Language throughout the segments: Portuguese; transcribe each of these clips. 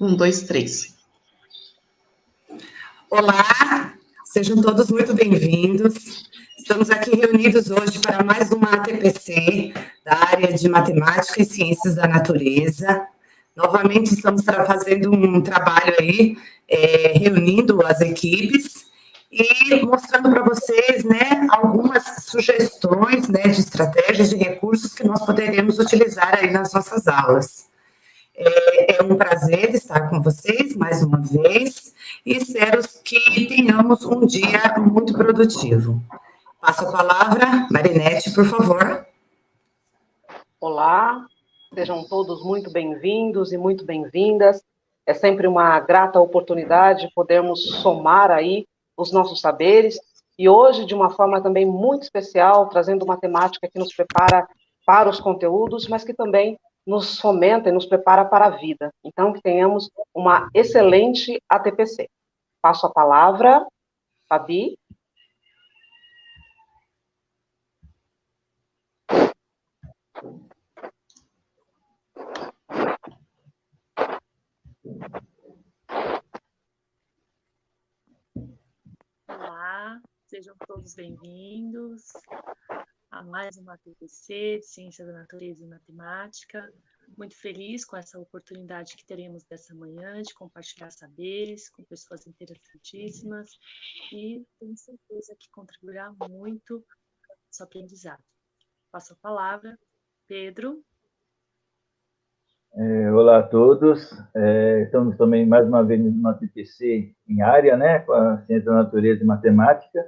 Um, dois, três. Olá, sejam todos muito bem-vindos. Estamos aqui reunidos hoje para mais uma ATPC da área de Matemática e Ciências da Natureza. Novamente estamos fazendo um trabalho aí, reunindo as equipes e mostrando para vocês, né, algumas sugestões, né, de estratégias, de recursos que nós poderemos utilizar aí nas nossas aulas. É um prazer estar com vocês mais uma vez e espero que tenhamos um dia muito produtivo. Passo a palavra, Marinete, por favor. Olá, sejam todos muito bem-vindos e muito bem-vindas. É sempre uma grata oportunidade podermos somar aí os nossos saberes e hoje, de uma forma também muito especial, trazendo uma temática que nos prepara para os conteúdos, mas que também nos fomenta e nos prepara para a vida. Então, que tenhamos uma excelente ATPC. Passo a palavra, Fabi. Olá, sejam todos bem-vindos a mais uma ATPC de Ciência da Natureza e Matemática. Muito feliz com essa oportunidade que teremos dessa manhã de compartilhar saberes com pessoas interessantíssimas e tenho certeza que contribuirá muito para o nosso aprendizado. Passo a palavra, Pedro. Olá a todos, estamos também mais uma vez no ATPC em área, né, com a Ciência da Natureza e Matemática.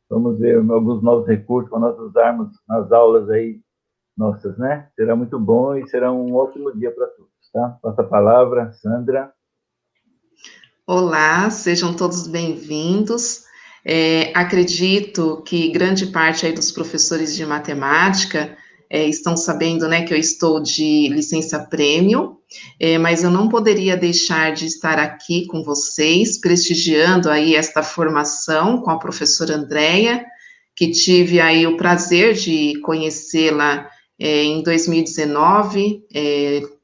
Vamos ver alguns novos recursos para nós usarmos nas aulas aí nossas, né? Será muito bom e será um ótimo dia para todos, tá? Passa a palavra, Sandra. Olá, sejam todos bem-vindos. Acredito que grande parte aí dos professores de matemática estão sabendo, né, que eu estou de licença prêmio, mas eu não poderia deixar de estar aqui com vocês, prestigiando aí esta formação com a professora Andréia, que tive aí o prazer de conhecê-la em 2019,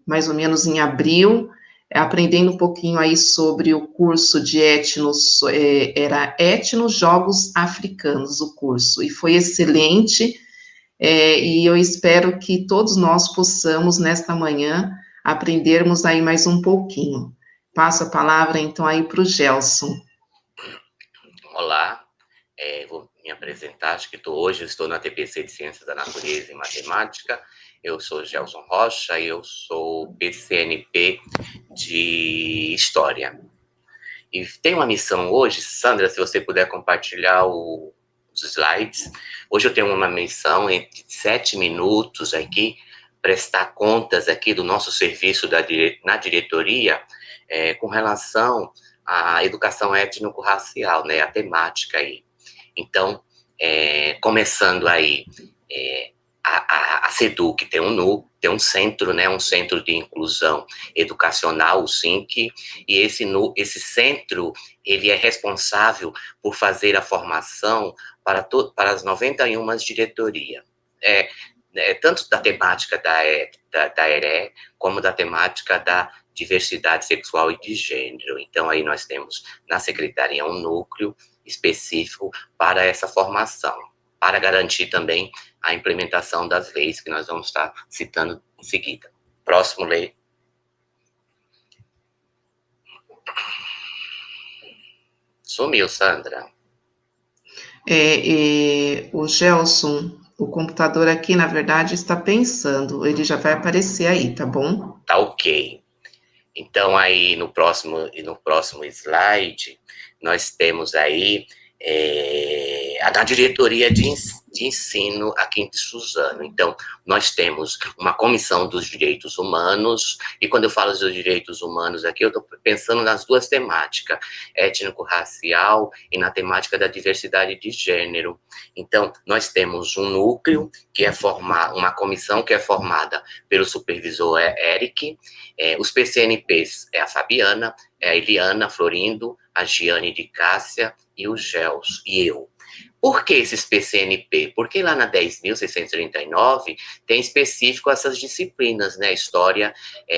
mais ou menos em abril, aprendendo um pouquinho aí sobre o curso de etnos, era Etnos Jogos Africanos, o curso, e foi excelente, e eu espero que todos nós possamos, nesta manhã, aprendermos aí mais um pouquinho. Passo a palavra, então, aí para o Gelson. Olá, vou me apresentar, acho que hoje eu estou na TPC de Ciências da Natureza e Matemática. Eu sou Gelson Rocha e eu sou PCNP de História. E tem uma missão hoje, Sandra, se você puder compartilhar os slides. Hoje eu tenho uma missão de 7 minutos aqui, prestar contas aqui do nosso serviço na diretoria com relação à educação étnico-racial, né, a temática aí. Então, começando aí, a SEDUC tem um centro, né, um centro de inclusão educacional, o SINC, e esse centro, ele é responsável por fazer a formação para as 91 diretorias, tanto da temática da ERE, como da temática da diversidade sexual e de gênero. Então, aí nós temos na secretaria um núcleo específico para essa formação, para garantir também a implementação das leis que nós vamos estar citando em seguida. Próximo lei. Sumiu, Sandra. O Gelson, o computador aqui, na verdade, está pensando, ele já vai aparecer aí, tá bom? Tá ok. Então, aí, no próximo slide, nós temos aí a diretoria de ensino aqui em Suzano. Então, nós temos uma comissão dos direitos humanos, e quando eu falo dos direitos humanos aqui, eu estou pensando nas duas temáticas, étnico-racial e na temática da diversidade de gênero. Então, nós temos um núcleo, que é uma comissão que é formada pelo supervisor Eric, os PCNPs é a Fabiana, é a Eliana Florindo, a Giane de Cássia e o Gels, e eu. Por que esses PCNP? Porque lá na 10.639 tem específico essas disciplinas, né? História,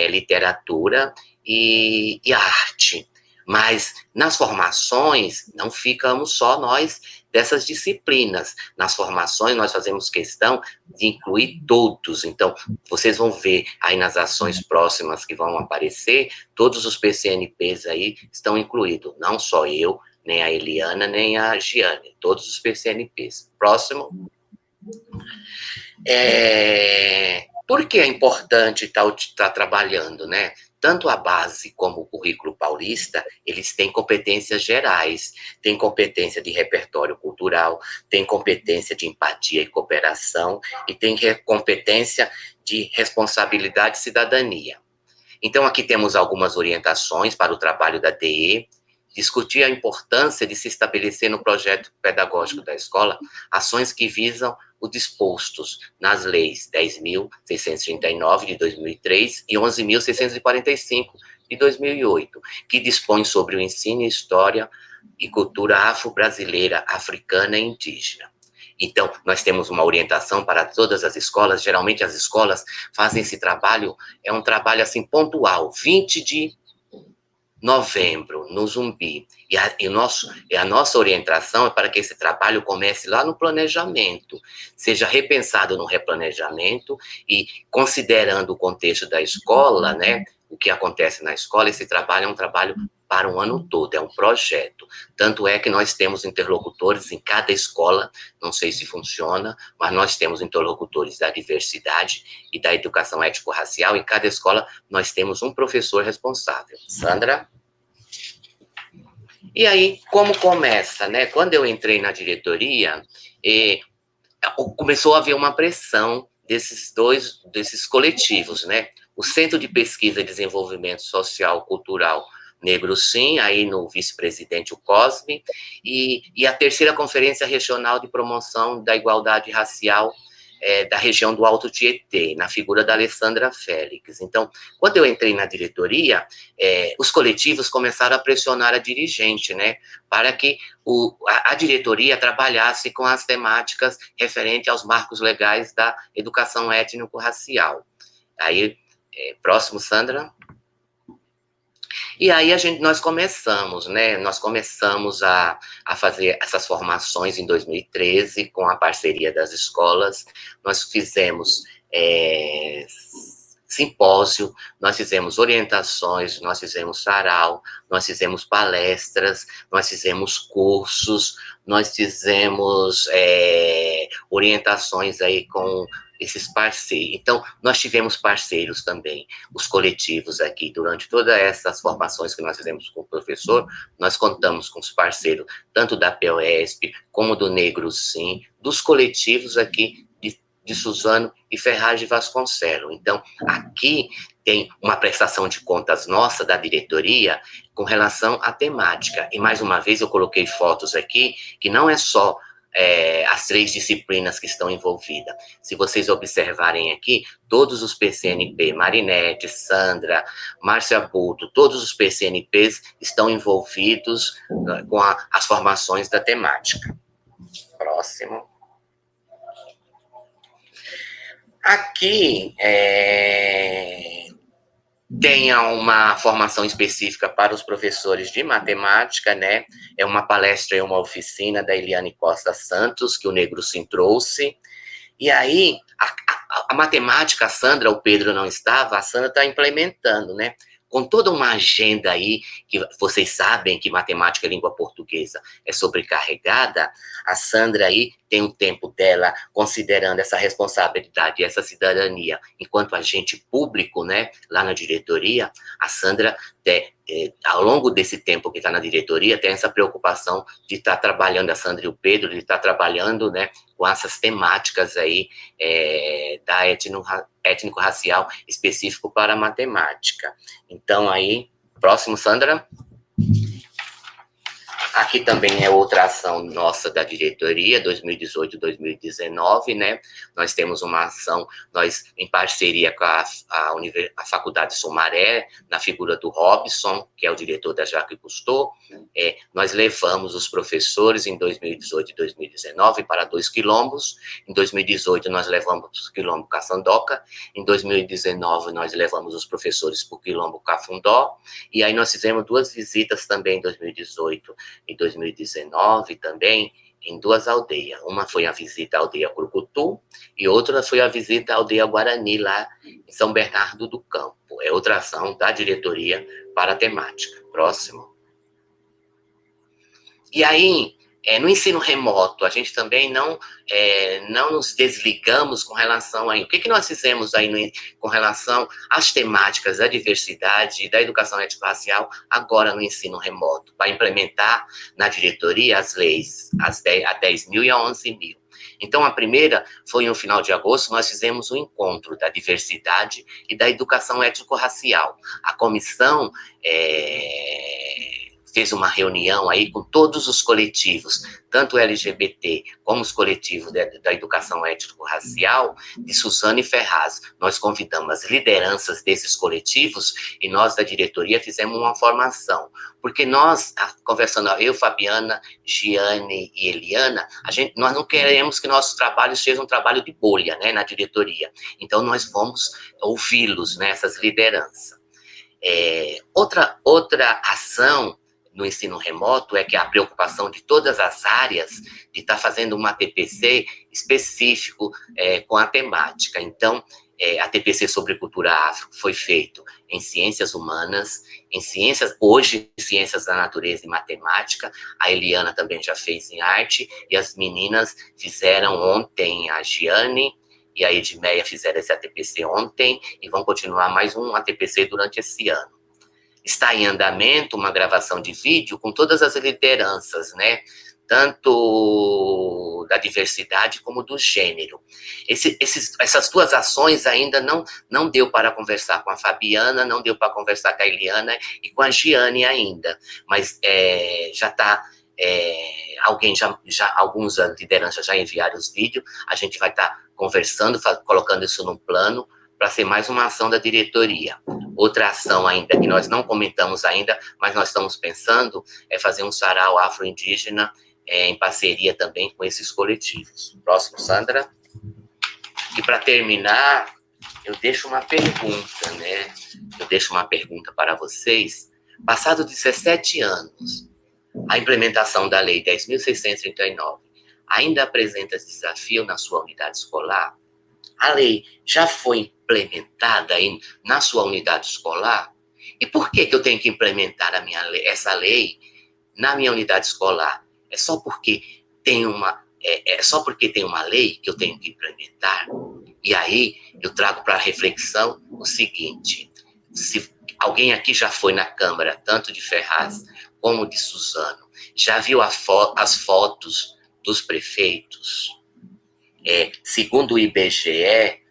literatura e arte. Mas nas formações, não ficamos só nós dessas disciplinas. Nas formações, nós fazemos questão de incluir todos. Então, vocês vão ver aí nas ações próximas que vão aparecer, todos os PCNPs aí estão incluídos. Não só eu, nem a Eliana, nem a Giane. Todos os PCNPs. Próximo. Por que é importante estar trabalhando, né? Tanto a base como o currículo paulista, eles têm competências gerais, têm competência de repertório cultural, têm competência de empatia e cooperação, e têm competência de responsabilidade e cidadania. Então, aqui temos algumas orientações para o trabalho da DE, discutir a importância de se estabelecer no projeto pedagógico da escola ações que visam os dispostos nas leis 10.639 de 2003 e 11.645 de 2008, que dispõem sobre o ensino, história e cultura afro-brasileira, africana e indígena. Então, nós temos uma orientação para todas as escolas. Geralmente as escolas fazem esse trabalho, é um trabalho assim pontual, 20 de novembro, no Zumbi. E a nossa orientação é para que esse trabalho comece lá no planejamento, seja repensado no replanejamento e considerando o contexto da escola, né, o que acontece na escola, esse trabalho é um trabalho para um ano todo, é um projeto. Tanto é que nós temos interlocutores em cada escola, não sei se funciona, mas nós temos interlocutores da diversidade e da educação étnico-racial. Em cada escola, nós temos um professor responsável. Sandra? E aí, como começa, né? Quando eu entrei na diretoria, começou a haver uma pressão desses coletivos, né? O Centro de Pesquisa e Desenvolvimento Social Cultural Negro Sim, aí no vice-presidente o Cosme, e a terceira Conferência Regional de Promoção da Igualdade Racial da região do Alto Tietê, na figura da Alessandra Félix. Então, quando eu entrei na diretoria, os coletivos começaram a pressionar a dirigente, né, para que a diretoria trabalhasse com as temáticas referentes aos marcos legais da educação étnico-racial. Aí, próximo, Sandra. E aí nós começamos, né? Nós começamos a fazer essas formações em 2013 com a parceria das escolas. Nós fizemos simpósio, nós fizemos orientações, nós fizemos sarau, nós fizemos palestras, nós fizemos cursos, nós fizemos orientações aí com esses parceiros. Então, nós tivemos parceiros também, os coletivos aqui, durante todas essas formações que nós fizemos com o professor, nós contamos com os parceiros, tanto da POESP, como do Negro Sim, dos coletivos aqui de Suzano e Ferraz de Vasconcelos. Então, aqui tem uma prestação de contas nossa, da diretoria, com relação à temática. E, mais uma vez, eu coloquei fotos aqui, que não é só as 3 disciplinas que estão envolvidas. Se vocês observarem aqui, todos os PCNP, Marinete, Sandra, Márcia Bulto, todos os PCNPs estão envolvidos com as formações da temática. Próximo. Aqui tem uma formação específica para os professores de matemática, né? É uma palestra e uma oficina da Eliane Costa Santos, que o Negro Sim trouxe. E aí, a matemática, a Sandra, o Pedro não estava, a Sandra está implementando, né? Com toda uma agenda aí, que vocês sabem que matemática e língua portuguesa é sobrecarregada, a Sandra aí tem o tempo dela, considerando essa responsabilidade, essa cidadania, enquanto agente público, né, lá na diretoria, a Sandra, ao longo desse tempo que está na diretoria, tem essa preocupação de estar trabalhando, a Sandra e o Pedro, de estar trabalhando, né, com essas temáticas aí da étnico-racial específico para a matemática. Então, aí, próximo, Sandra. Aqui também é outra ação nossa da diretoria, 2018-2019, né? Nós temos uma ação, nós em parceria com a Faculdade Sumaré, na figura do Robson, que é o diretor da Jacques Cousteau, nós levamos os professores em 2018 e 2019 para 2 quilombos. Em 2018 nós levamos o quilombo Caçandoca, em 2019 nós levamos os professores para o quilombo Cafundó, e aí nós fizemos 2 visitas também em 2018 em 2019 também, em 2 aldeias. Uma foi a visita à aldeia Curucutu e outra foi a visita à aldeia Guarani, lá em São Bernardo do Campo. É outra ação da diretoria para a temática. Próximo. E aí, no ensino remoto, a gente também não nos desligamos com relação a... O que nós fizemos aí com relação às temáticas da diversidade e da educação étnico-racial agora no ensino remoto, para implementar na diretoria as leis, a 10.000 e a 11.000. Então, a primeira foi no final de agosto, nós fizemos um encontro da diversidade e da educação étnico-racial. A comissão fez uma reunião aí com todos os coletivos, tanto LGBT como os coletivos da educação étnico-racial, de Suzane Ferraz. Nós convidamos as lideranças desses coletivos e nós da diretoria fizemos uma formação, porque nós, conversando, eu, Fabiana, Giane e Eliana, nós não queremos que nosso trabalho seja um trabalho de bolha, né, na diretoria. Então, nós vamos ouvi-los, né, essas lideranças. Outra ação no ensino remoto é que a preocupação de todas as áreas de estar fazendo uma TPC específico com a temática. Então, a TPC sobre cultura afro foi feito em ciências humanas, hoje em ciências da natureza e matemática, a Eliana também já fez em arte, e as meninas fizeram ontem, a Giane e a Edmeia fizeram esse ATPC ontem, e vão continuar mais um ATPC durante esse ano. Está em andamento uma gravação de vídeo com todas as lideranças, né? Tanto da diversidade como do gênero. Essas 2 ações ainda não deu para conversar com a Fabiana, não deu para conversar com a Eliana e com a Giane ainda, mas já está... alguns lideranças já enviaram os vídeos, a gente vai estar conversando, colocando isso num plano, para ser mais uma ação da diretoria. Outra ação ainda, que nós não comentamos ainda, mas nós estamos pensando, é fazer um sarau afro-indígena em parceria também com esses coletivos. Próximo, Sandra. E para terminar, eu deixo uma pergunta, né? Eu deixo uma pergunta para vocês. Passados 17 anos, a implementação da Lei 10.639 ainda apresenta desafio na sua unidade escolar? A lei já foi implementada aí na sua unidade escolar? E por que eu tenho que implementar essa lei na minha unidade escolar? É só porque tem uma lei que eu tenho que implementar? E aí eu trago para reflexão o seguinte: se alguém aqui já foi na Câmara, tanto de Ferraz como de Suzano, já viu as fotos dos prefeitos? Segundo o IBGE,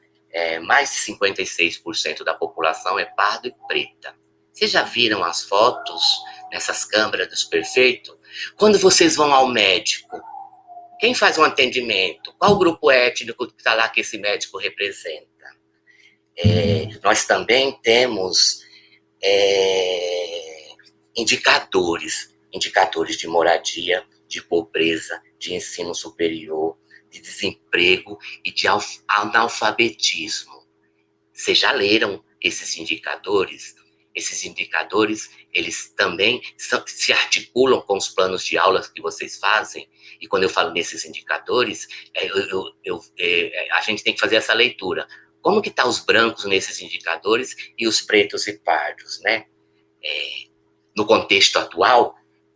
mais de 56% da população é pardo e preta. Vocês já viram as fotos nessas câmaras dos prefeitos? Quando vocês vão ao médico, quem faz um atendimento? Qual grupo étnico que está lá que esse médico representa? Nós também temos indicadores de moradia, de pobreza, de ensino superior, de desemprego e de analfabetismo. Vocês já leram esses indicadores? Esses indicadores, eles também se articulam com os planos de aulas que vocês fazem. E quando eu falo nesses indicadores, a gente tem que fazer essa leitura. Como que estão os brancos nesses indicadores e os pretos e pardos, né? No contexto atual,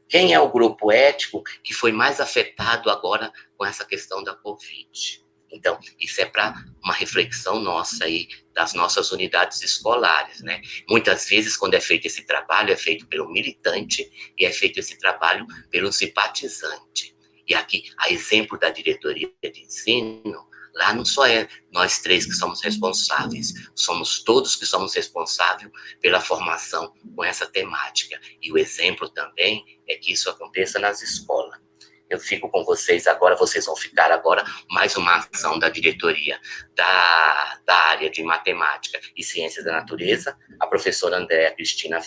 quem é o grupo étnico que foi mais afetado agora com essa questão da Covid? Então, isso é para uma reflexão nossa aí, das nossas unidades escolares, né? Muitas vezes, quando é feito esse trabalho, é feito pelo militante e é feito esse trabalho pelo simpatizante. E aqui, a exemplo da diretoria de ensino, Lá não só é nós três que somos responsáveis, somos todos que somos responsáveis pela formação com essa temática. E o exemplo também é que isso aconteça nas escolas. Eu fico com vocês agora, vocês vão ficar agora, mais uma ação da diretoria da área de matemática e ciências da natureza, a professora Andréa Cristina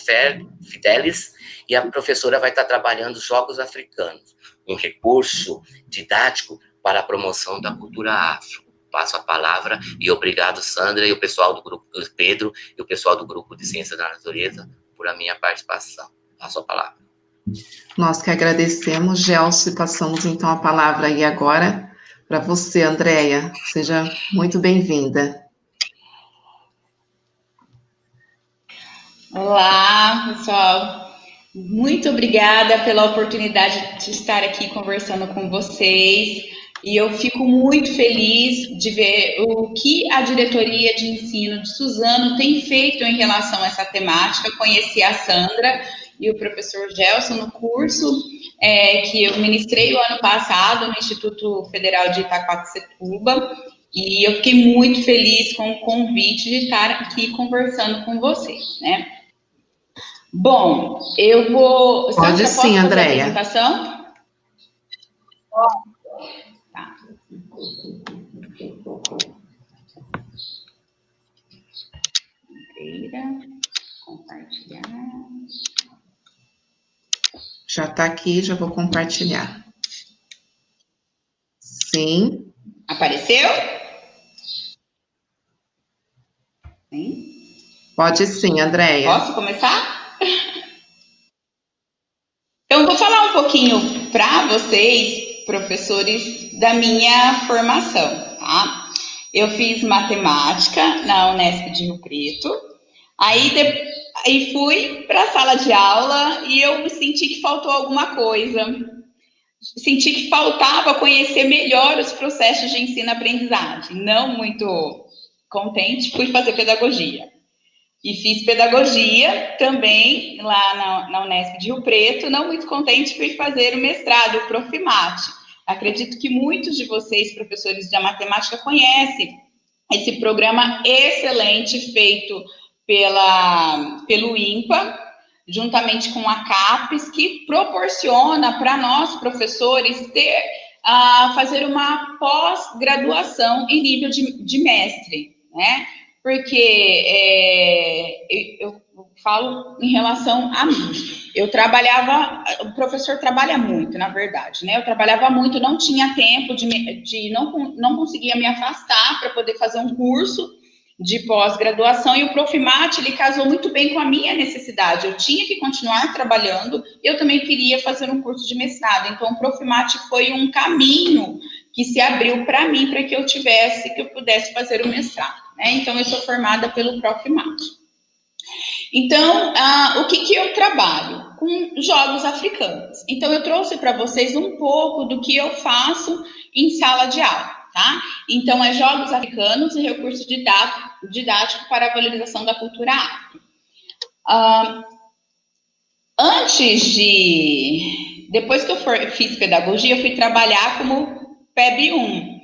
Fidelis, e a professora vai estar trabalhando jogos africanos, um recurso didático para a promoção da cultura afro. Passo a palavra e obrigado, Sandra, e o pessoal do grupo, Pedro, e o pessoal do grupo de ciências da natureza, por a minha participação. Passo a palavra. Nós que agradecemos, Gelson, e passamos então a palavra aí agora para você, Andréia. Seja muito bem-vinda. Olá, pessoal. Muito obrigada pela oportunidade de estar aqui conversando com vocês. E eu fico muito feliz de ver o que a diretoria de ensino de Suzano tem feito em relação a essa temática. Conheci a Sandra e o professor Gelson no curso que eu ministrei o ano passado no Instituto Federal de Itaquaquecetuba, e eu fiquei muito feliz com o convite de estar aqui conversando com vocês, né? Bom, eu vou... Pode sim, Andréia. Apresentação? Tá. Compartilhar. Já está aqui, já vou compartilhar. Sim. Apareceu? Sim. Pode sim, Andréia. Posso começar? Então, vou falar um pouquinho para vocês, professores, da minha formação, tá? Eu fiz matemática na Unesp de Rio Preto, aí fui para a sala de aula e eu senti que faltou alguma coisa. Senti que faltava conhecer melhor os processos de ensino-aprendizagem. Não muito contente, fui fazer pedagogia. E fiz pedagogia também lá na Unesp de Rio Preto. Não muito contente, fui fazer o mestrado, o Profimate. Acredito que muitos de vocês, professores de matemática, conhecem esse programa excelente feito pelo INPA, juntamente com a CAPES, que proporciona para nós, professores, fazer uma pós-graduação em nível de mestre, né? Porque eu falo em relação a mim. O professor trabalha muito, na verdade, né? Eu trabalhava muito, não tinha tempo não conseguia me afastar para poder fazer um curso de pós-graduação, e o Profimate, ele casou muito bem com a minha necessidade. Eu tinha que continuar trabalhando, e eu também queria fazer um curso de mestrado. Então, o Profimate foi um caminho que se abriu para mim, para que eu pudesse fazer o mestrado, né? Então, eu sou formada pelo Profimate. Então, o que eu trabalho? Com jogos africanos. Então, eu trouxe para vocês um pouco do que eu faço em sala de aula, tá? Então, jogos africanos e recurso didático para a valorização da cultura afro. Depois que eu fiz pedagogia, eu fui trabalhar como PEB 1.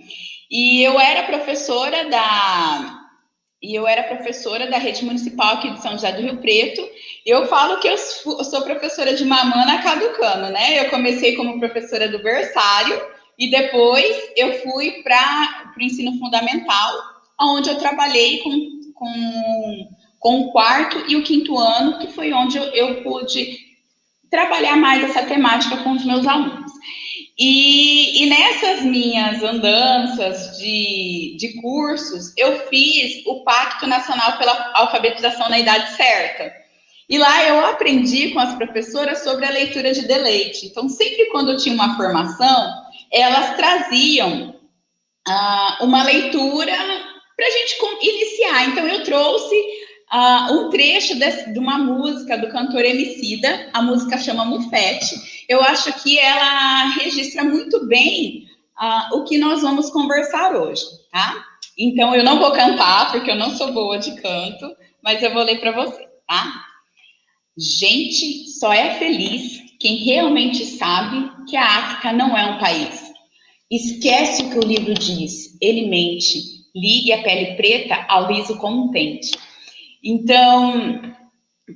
E eu era professora da rede municipal aqui de São José do Rio Preto. Eu falo que eu sou professora de mamana caducando, né? Eu comecei como professora do berçário e depois eu fui para o ensino fundamental, onde eu trabalhei com o quarto e o quinto ano, que foi onde eu pude trabalhar mais essa temática com os meus alunos. E nessas minhas andanças de cursos, eu fiz o Pacto Nacional pela Alfabetização na Idade Certa. E lá eu aprendi com as professoras sobre a leitura de deleite. Então, sempre quando eu tinha uma formação, elas traziam uma leitura para a gente iniciar. Então, eu trouxe um trecho de uma música do cantor Emicida, a música chama Mufete. Eu acho que ela registra muito bem o que nós vamos conversar hoje, tá? Então, eu não vou cantar, porque eu não sou boa de canto, mas eu vou ler para você, tá? Gente, só é feliz quem realmente sabe que a África não é um país. Esquece o que o livro diz, ele mente. Ligue a pele preta ao riso como um pente. Então,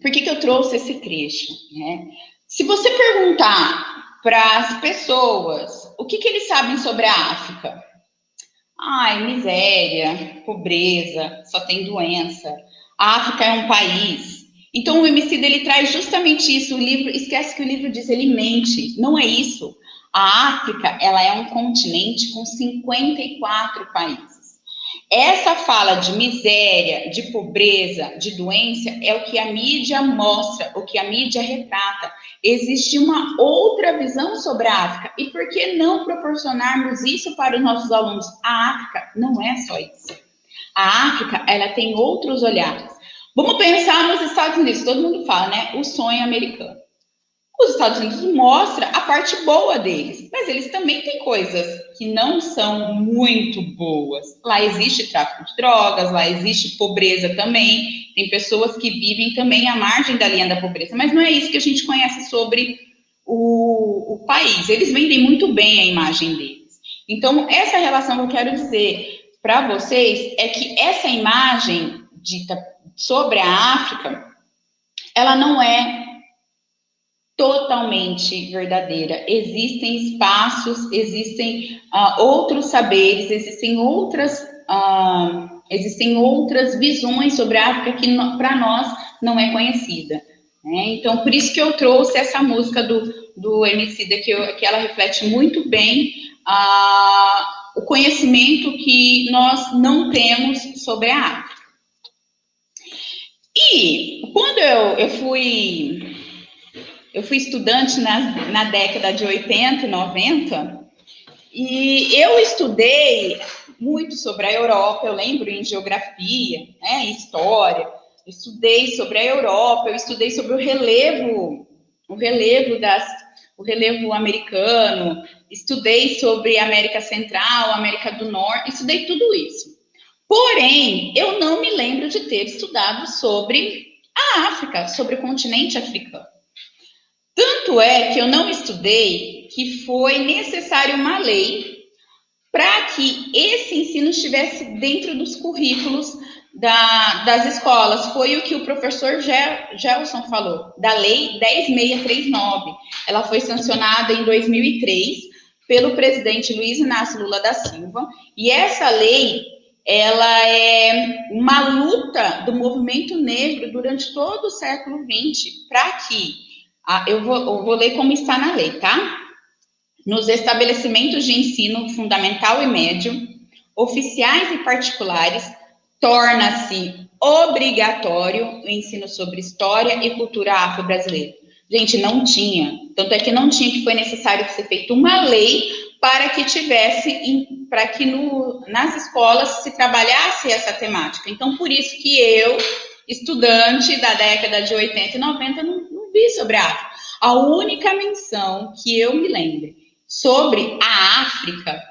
por que eu trouxe esse trecho, né? Se você perguntar para as pessoas o que eles sabem sobre a África, ai, miséria, pobreza, só tem doença. A África é um país. Então o Emicida ele traz justamente isso. O livro, esquece que o livro diz, ele mente. Não é isso. A África, ela é um continente com 54 países. Essa fala de miséria, de pobreza, de doença, é o que a mídia mostra, o que a mídia retrata. Existe uma outra visão sobre a África. E por que não proporcionarmos isso para os nossos alunos? A África não é só isso. A África, ela tem outros olhares. Vamos pensar nos Estados Unidos. Todo mundo fala, né? O sonho americano. Os Estados Unidos mostram a parte boa deles, mas eles também têm coisas que não são muito boas. Lá existe tráfico de drogas, lá existe pobreza também, tem pessoas que vivem também à margem da linha da pobreza, mas não é isso que a gente conhece sobre o país. Eles vendem muito bem a imagem deles. Então, essa relação que eu quero dizer para vocês é que essa imagem dita sobre a África, ela não é totalmente verdadeira. Existem espaços, existem outros saberes, existem outras visões sobre a África que para nós não é conhecida. Né? Então, por isso que eu trouxe essa música do Emicida, que ela reflete muito bem o conhecimento que nós não temos sobre a África. E quando eu fui estudante na década de 80 e 90, e eu estudei muito sobre a Europa, eu lembro em geografia, né, história, estudei sobre a Europa, eu estudei sobre o relevo americano, estudei sobre a América Central, América do Norte, estudei tudo isso. Porém, eu não me lembro de ter estudado sobre a África, sobre o continente africano. Tanto é que eu não estudei que foi necessário uma lei para que esse ensino estivesse dentro dos currículos das escolas. Foi o que o professor Gelson falou, da Lei 10.639. Ela foi sancionada em 2003 pelo presidente Luiz Inácio Lula da Silva, e essa lei ela é uma luta do movimento negro durante todo o século XX, para que eu vou ler como está na lei, tá? Nos estabelecimentos de ensino fundamental e médio, oficiais e particulares, torna-se obrigatório o ensino sobre história e cultura afro-brasileira. Gente, não tinha. Tanto é que não tinha, que foi necessário ser feita uma lei para que nas escolas se trabalhasse essa temática. Então, por isso que eu, estudante da década de 80 e 90, não vi sobre a África. A única menção que eu me lembro sobre a África,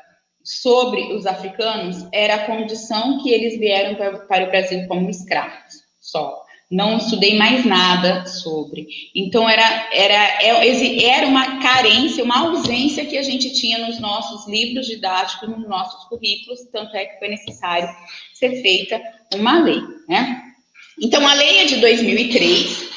sobre os africanos, era a condição que eles vieram para o Brasil como escravos, só. Não estudei mais nada sobre. Então, era uma carência, uma ausência que a gente tinha nos nossos livros didáticos, nos nossos currículos, tanto é que foi necessário ser feita uma lei, né? Então, a lei é de 2003,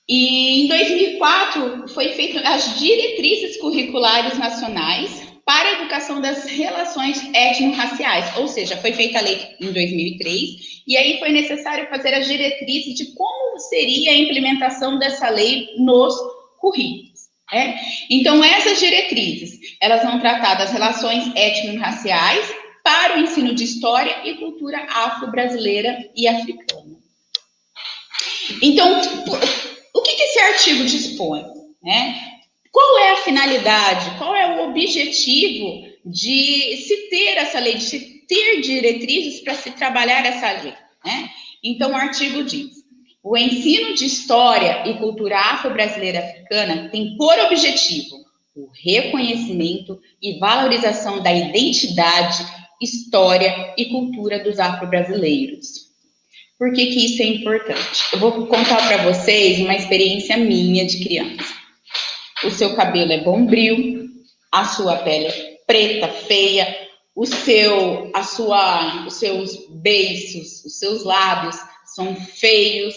e em 2004 foi feita as diretrizes curriculares nacionais para a educação das relações étnico-raciais, ou seja, foi feita a lei em 2003, e aí foi necessário fazer as diretrizes de como seria a implementação dessa lei nos currículos. Né? Então, essas diretrizes, elas vão tratar das relações étnico-raciais para o ensino de história e cultura afro-brasileira e africana. Então, o que esse artigo dispõe? Né? Qual é a finalidade, qual é o objetivo de se ter essa lei, de se ter diretrizes para se trabalhar essa lei? Né? Então, o artigo diz: o ensino de história e cultura afro-brasileira africana tem por objetivo o reconhecimento e valorização da identidade, história e cultura dos afro-brasileiros. Por que isso é importante? Eu vou contar para vocês uma experiência minha de criança. O seu cabelo é bombril, a sua pele preta, feia, os seus beiços, os seus lábios são feios,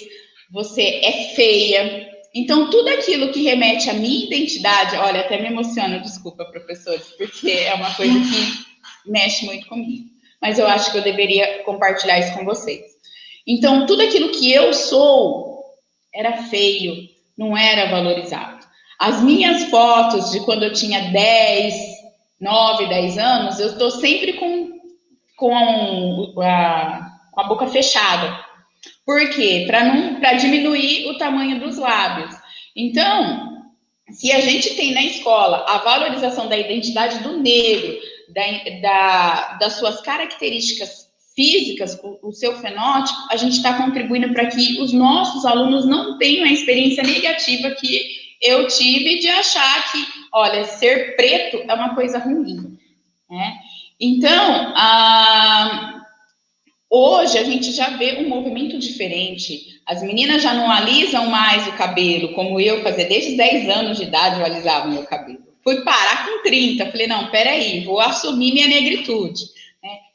você é feia. Então, tudo aquilo que remete à minha identidade, olha, até me emociono, desculpa, professores, porque é uma coisa que mexe muito comigo. Mas eu acho que eu deveria compartilhar isso com vocês. Então, tudo aquilo que eu sou era feio, não era valorizado. As minhas fotos de quando eu tinha 9, 10 anos, eu estou sempre com a boca fechada. Por quê? Para diminuir o tamanho dos lábios. Então, se a gente tem na escola a valorização da identidade do negro, das suas características físicas, o seu fenótipo, a gente está contribuindo para que os nossos alunos não tenham a experiência negativa que eu tive de achar que, olha, ser preto é uma coisa ruim, né? Então, hoje a gente já vê um movimento diferente. As meninas já não alisam mais o cabelo, como eu fazia desde os 10 anos de idade, eu alisava o meu cabelo. Fui parar com 30, falei, não, peraí, vou assumir minha negritude.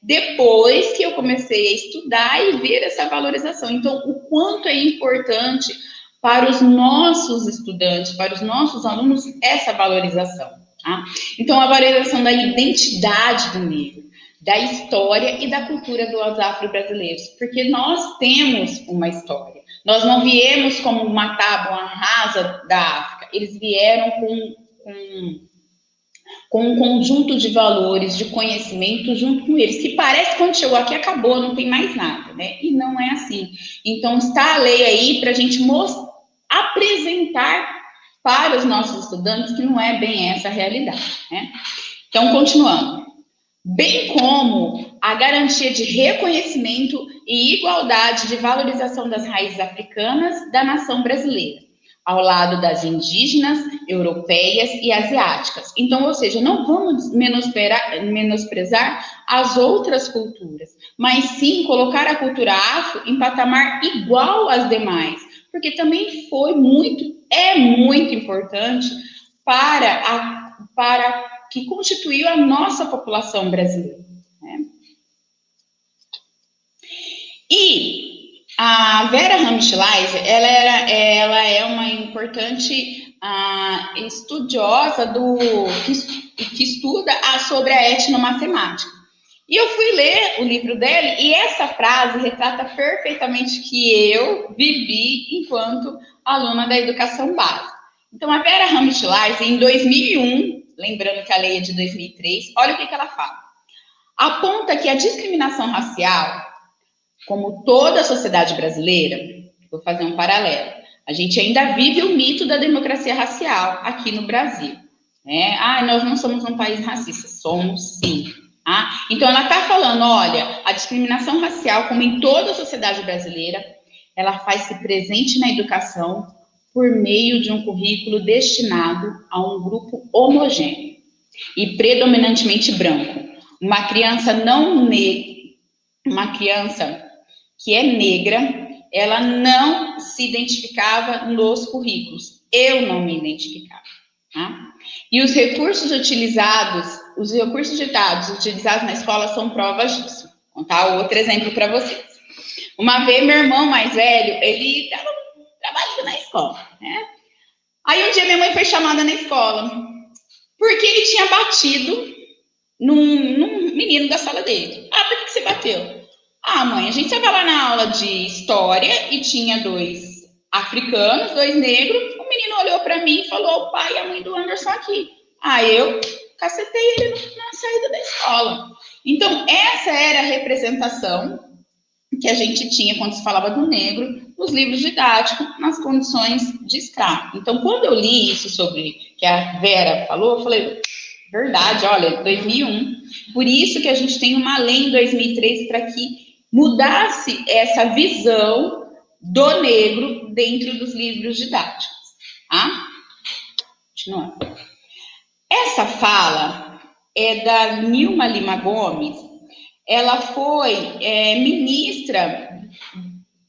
Depois que eu comecei a estudar e ver essa valorização. Então, o quanto é importante para os nossos estudantes, para os nossos alunos, essa valorização. Tá? Então, a valorização da identidade do negro, da história e da cultura dos afro-brasileiros, porque nós temos uma história. Nós não viemos como uma tábua rasa da África, eles vieram com um conjunto de valores, de conhecimento junto com eles, que parece que quando chegou aqui acabou, não tem mais nada, né? E não é assim. Então, está a lei aí para a gente apresentar para os nossos estudantes que não é bem essa a realidade, né? Então, continuando. Bem como a garantia de reconhecimento e igualdade de valorização das raízes africanas da nação brasileira, ao lado das indígenas, europeias e asiáticas. Então, ou seja, não vamos menosprezar as outras culturas, mas sim colocar a cultura afro em patamar igual às demais, porque também é muito importante para que constituiu a nossa população brasileira. Né? E a Vera Hamschleiser, ela é uma importante estudiosa que estuda sobre a etnomatemática. E eu fui ler o livro dela e essa frase retrata perfeitamente que eu vivi enquanto aluna da educação básica. Então, a Vera Hamschleiser, em 2001, lembrando que a lei é de 2003, olha o que ela fala. Aponta que a discriminação racial, como toda a sociedade brasileira, vou fazer um paralelo, a gente ainda vive o mito da democracia racial aqui no Brasil. Né? Nós não somos um país racista, somos sim. Então, ela está falando, olha, a discriminação racial, como em toda a sociedade brasileira, ela faz-se presente na educação por meio de um currículo destinado a um grupo homogêneo e predominantemente branco. Uma criança que é negra, ela não se identificava nos currículos. Eu não me identificava. Tá? E os recursos ditados utilizados na escola são provas disso. Vou contar outro exemplo para vocês. Uma vez, meu irmão mais velho, ele estava trabalhando na escola, né? Aí um dia minha mãe foi chamada na escola, porque ele tinha batido num menino da sala dele. Por que você bateu? Mãe, a gente estava lá na aula de história e tinha 2 africanos, 2 negros. O menino olhou para mim e falou, o pai e a mãe do Anderson aqui. Eu cacetei ele na saída da escola. Então, essa era a representação que a gente tinha quando se falava do negro nos livros didáticos, nas condições de escravo. Então, quando eu li isso sobre que a Vera falou, eu falei, verdade, olha, 2001. Por isso que a gente tem uma lei em 2003 para que mudasse essa visão do negro dentro dos livros didáticos. Tá? Continuando. Essa fala é da Nilma Lima Gomes. Ela foi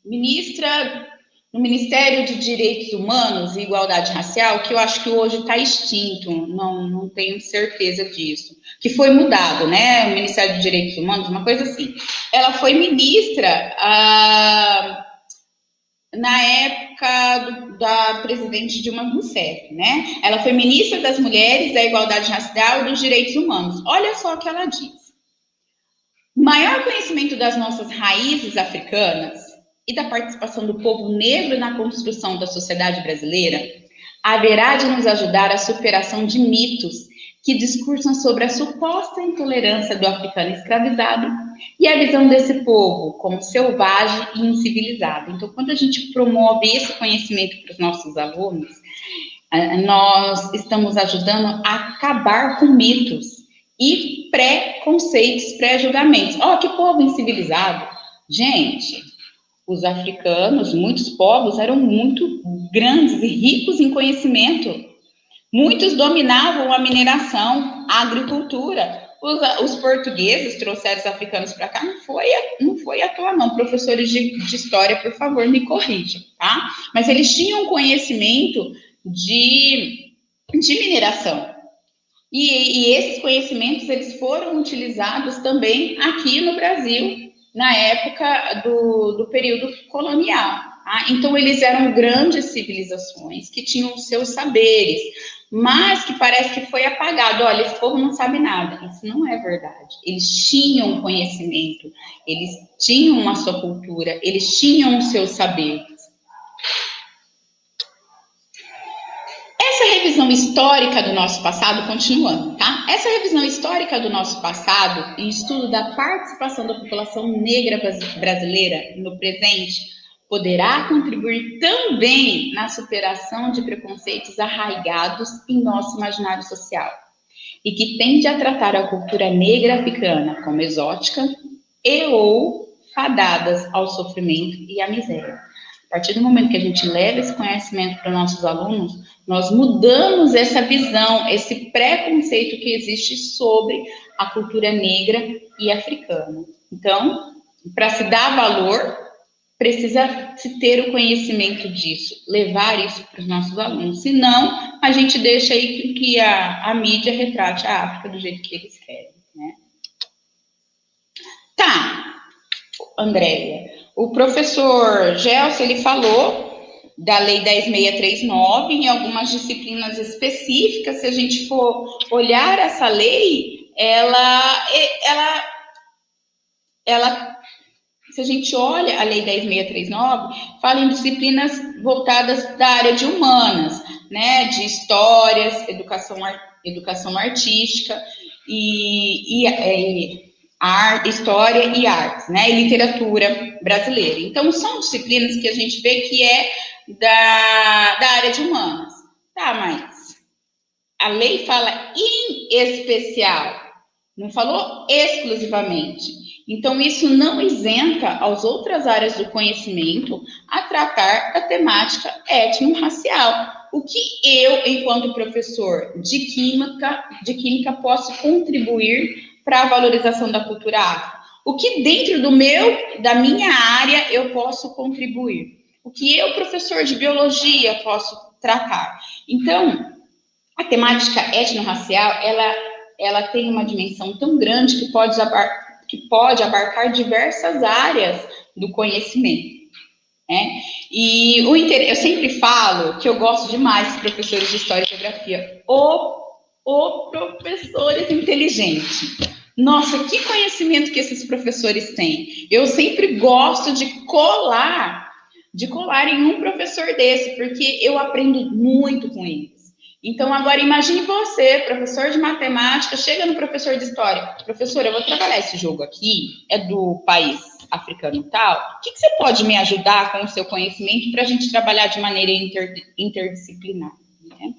ministra no Ministério de Direitos Humanos e Igualdade Racial, que eu acho que hoje está extinto, não tenho certeza disso, que foi mudado, né? O Ministério dos Direitos Humanos, uma coisa assim. Ela foi ministra na época da presidente Dilma Rousseff, né? Ela foi ministra das Mulheres, da Igualdade Racial e dos Direitos Humanos. Olha só o que ela diz. Maior conhecimento das nossas raízes africanas e da participação do povo negro na construção da sociedade brasileira haverá de nos ajudar à superação de mitos que discursam sobre a suposta intolerância do africano escravizado e a visão desse povo como selvagem e incivilizado. Então, quando a gente promove esse conhecimento para os nossos alunos, nós estamos ajudando a acabar com mitos e pré-conceitos, pré-julgamentos. Ó, que povo incivilizado! Gente, os africanos, muitos povos, eram muito grandes e ricos em conhecimento. Muitos dominavam a mineração, a agricultura. Os portugueses trouxeram os africanos para cá, não foi à toa, não. Professores de história, por favor, me corrijam, tá? Mas eles tinham conhecimento de mineração. E esses conhecimentos, eles foram utilizados também aqui no Brasil, na época do período colonial. Tá? Então, eles eram grandes civilizações que tinham os seus saberes, mas que parece que foi apagado. Olha, esse povo não sabe nada. Isso não é verdade. Eles tinham conhecimento, eles tinham a sua cultura, eles tinham os seus saberes. Essa revisão histórica do nosso passado, continuando, tá? Essa revisão histórica do nosso passado e estudo da participação da população negra brasileira no presente poderá contribuir também na superação de preconceitos arraigados em nosso imaginário social e que tende a tratar a cultura negra africana como exótica e ou fadadas ao sofrimento e à miséria. A partir do momento que a gente leva esse conhecimento para nossos alunos, nós mudamos essa visão, esse preconceito que existe sobre a cultura negra e africana. Então, para se dar valor, precisa se ter o conhecimento disso, levar isso para os nossos alunos. Senão, a gente deixa aí que a mídia retrate a África do jeito que eles querem, né? Tá, Andréia. O professor Gelson, ele falou da Lei 10.639 em algumas disciplinas específicas. Se a gente for olhar essa lei, se a gente olha a Lei 10.639, fala em disciplinas voltadas da área de humanas, né, de histórias, educação artística história e artes, né, e literatura brasileira. Então, são disciplinas que a gente vê que é da área de humanas. Tá, mas a lei fala em especial, não falou exclusivamente. Então, isso não isenta as outras áreas do conhecimento a tratar da temática étnico-racial. O que eu, enquanto professor de química posso contribuir para a valorização da cultura afro? O que dentro da minha área eu posso contribuir? O que eu, professor de biologia, posso tratar? Então, a temática étnico-racial, ela tem uma dimensão tão grande que pode abarcar diversas áreas do conhecimento. Né? E eu sempre falo que eu gosto demais dos professores de História e Geografia. Professores inteligentes. Nossa, que conhecimento que esses professores têm. Eu sempre gosto de colar em um professor desse, porque eu aprendo muito com eles. Então, agora, imagine você, professor de matemática, chega no professor de história. Professor, eu vou trabalhar esse jogo aqui, é do país africano tal. O que você pode me ajudar com o seu conhecimento para a gente trabalhar de maneira interdisciplinar? Né?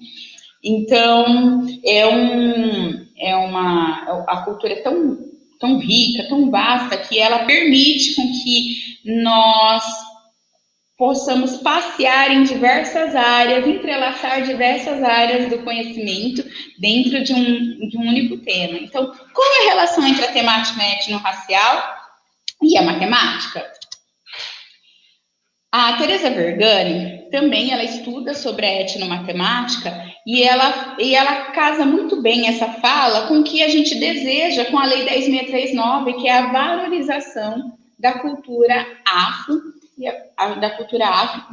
Então, a cultura é tão rica, tão vasta, que ela permite com que nós possamos passear em diversas áreas, entrelaçar diversas áreas do conhecimento dentro de um único tema. Então, qual é a relação entre a temática étnico-racial e a matemática? A Teresa Vergani também ela estuda sobre a etnomatemática e ela casa muito bem essa fala com o que a gente deseja com a Lei 10.639, que é a valorização da cultura afro,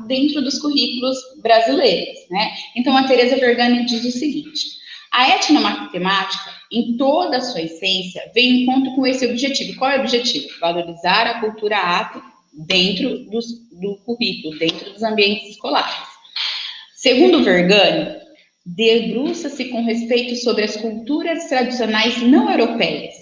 dentro dos currículos brasileiros, né? Então, a Teresa Vergani diz o seguinte: a etnomatemática, em toda a sua essência, vem em encontro com esse objetivo. Qual é o objetivo? Valorizar a cultura afro dentro do currículo, dentro dos ambientes escolares. Segundo Vergani, debruça-se com respeito sobre as culturas tradicionais não europeias.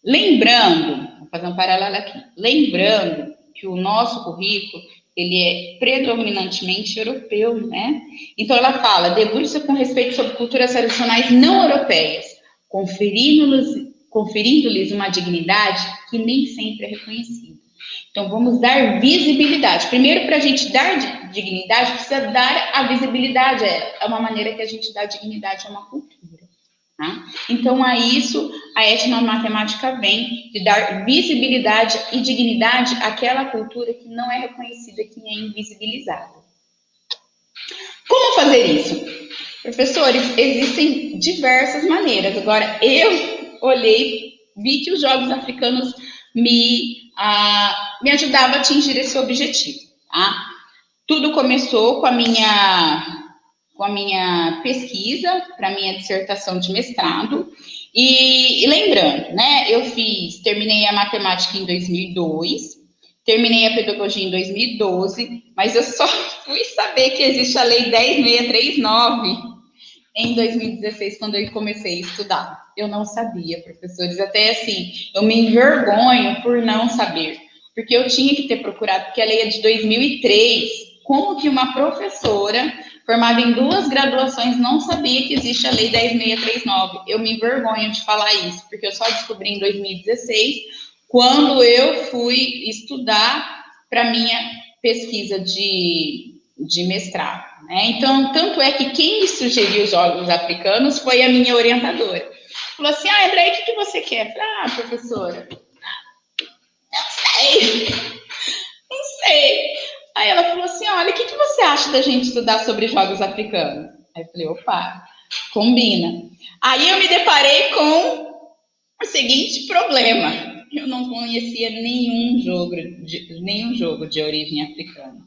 Lembrando, vou fazer um paralelo aqui, lembrando que o nosso currículo, ele é predominantemente europeu, né? Então, ela fala, debruça com respeito sobre culturas tradicionais não europeias, conferindo-lhes uma dignidade que nem sempre é reconhecida. Então, vamos dar visibilidade. Primeiro, para a gente dar dignidade, precisa dar a visibilidade. É uma maneira que a gente dá dignidade a uma cultura. Tá? Então, a isso, a etnomatemática vem de dar visibilidade e dignidade àquela cultura que não é reconhecida, que é invisibilizada. Como fazer isso? Professores, existem diversas maneiras. Agora, eu olhei, vi que os Jogos Africanos me ajudava a atingir esse objetivo. Tá? Tudo começou com a minha pesquisa para minha dissertação de mestrado. E lembrando, né, terminei a matemática em 2002, terminei a pedagogia em 2012, mas eu só fui saber que existe a Lei 10.639 em 2016, quando eu comecei a estudar. Eu não sabia, professores, até assim, eu me envergonho por não saber, porque eu tinha que ter procurado, porque a lei é de 2003, como que uma professora formada em 2 graduações não sabia que existe a lei 10.639? Eu me envergonho de falar isso, porque eu só descobri em 2016, quando eu fui estudar para minha pesquisa de mestrado. Né? Então, tanto é que quem me sugeriu os Jogos Africanos foi a minha orientadora. Falou assim, André, o que você quer? Eu falei, professora, não sei. Aí ela falou assim, olha, o que você acha da gente estudar sobre Jogos Africanos? Aí eu falei, opa, combina. Aí eu me deparei com o seguinte problema. Eu não conhecia nenhum jogo de origem africana.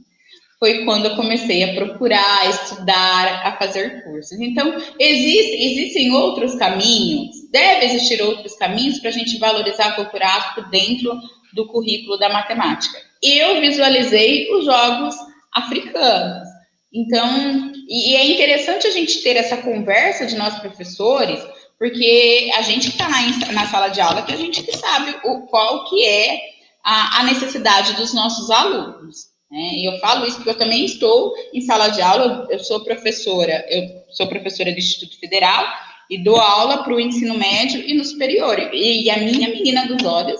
Foi quando eu comecei a procurar, a estudar, a fazer cursos. Então, existem outros caminhos, deve existir outros caminhos para a gente valorizar a cultura afro dentro do currículo da matemática. Eu visualizei os Jogos Africanos. Então, e é interessante a gente ter essa conversa de nós professores, porque a gente que está na sala de aula, que a gente que sabe qual que é a necessidade dos nossos alunos. E eu falo isso porque eu também estou em sala de aula, eu sou professora do Instituto Federal e dou aula para o ensino médio e no superior. E a minha menina dos olhos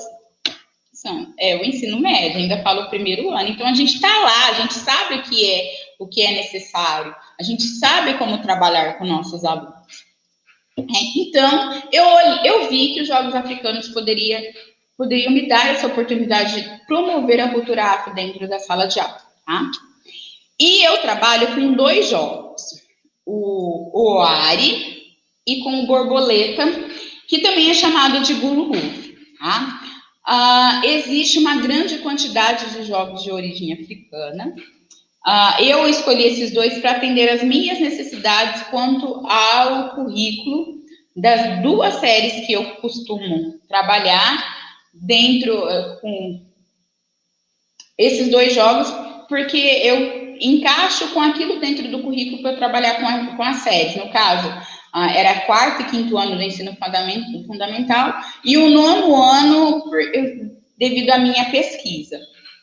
é o ensino médio, ainda falo o primeiro ano. Então, a gente está lá, a gente sabe o que é necessário, a gente sabe como trabalhar com nossos alunos. Então, eu vi que os Jogos Africanos poderiam me dar essa oportunidade de promover a cultura afro dentro da sala de aula, tá? E eu trabalho com 2 jogos, o Oari e com o Borboleta, que também é chamado de Gulu, tá? Existe uma grande quantidade de jogos de origem africana. Eu escolhi esses 2 para atender as minhas necessidades quanto ao currículo das 2 séries que eu costumo trabalhar dentro com esses 2 jogos, porque eu encaixo com aquilo dentro do currículo para eu trabalhar com as séries. No caso, era 4º e 5º ano do ensino fundamental e o 9º ano devido à minha pesquisa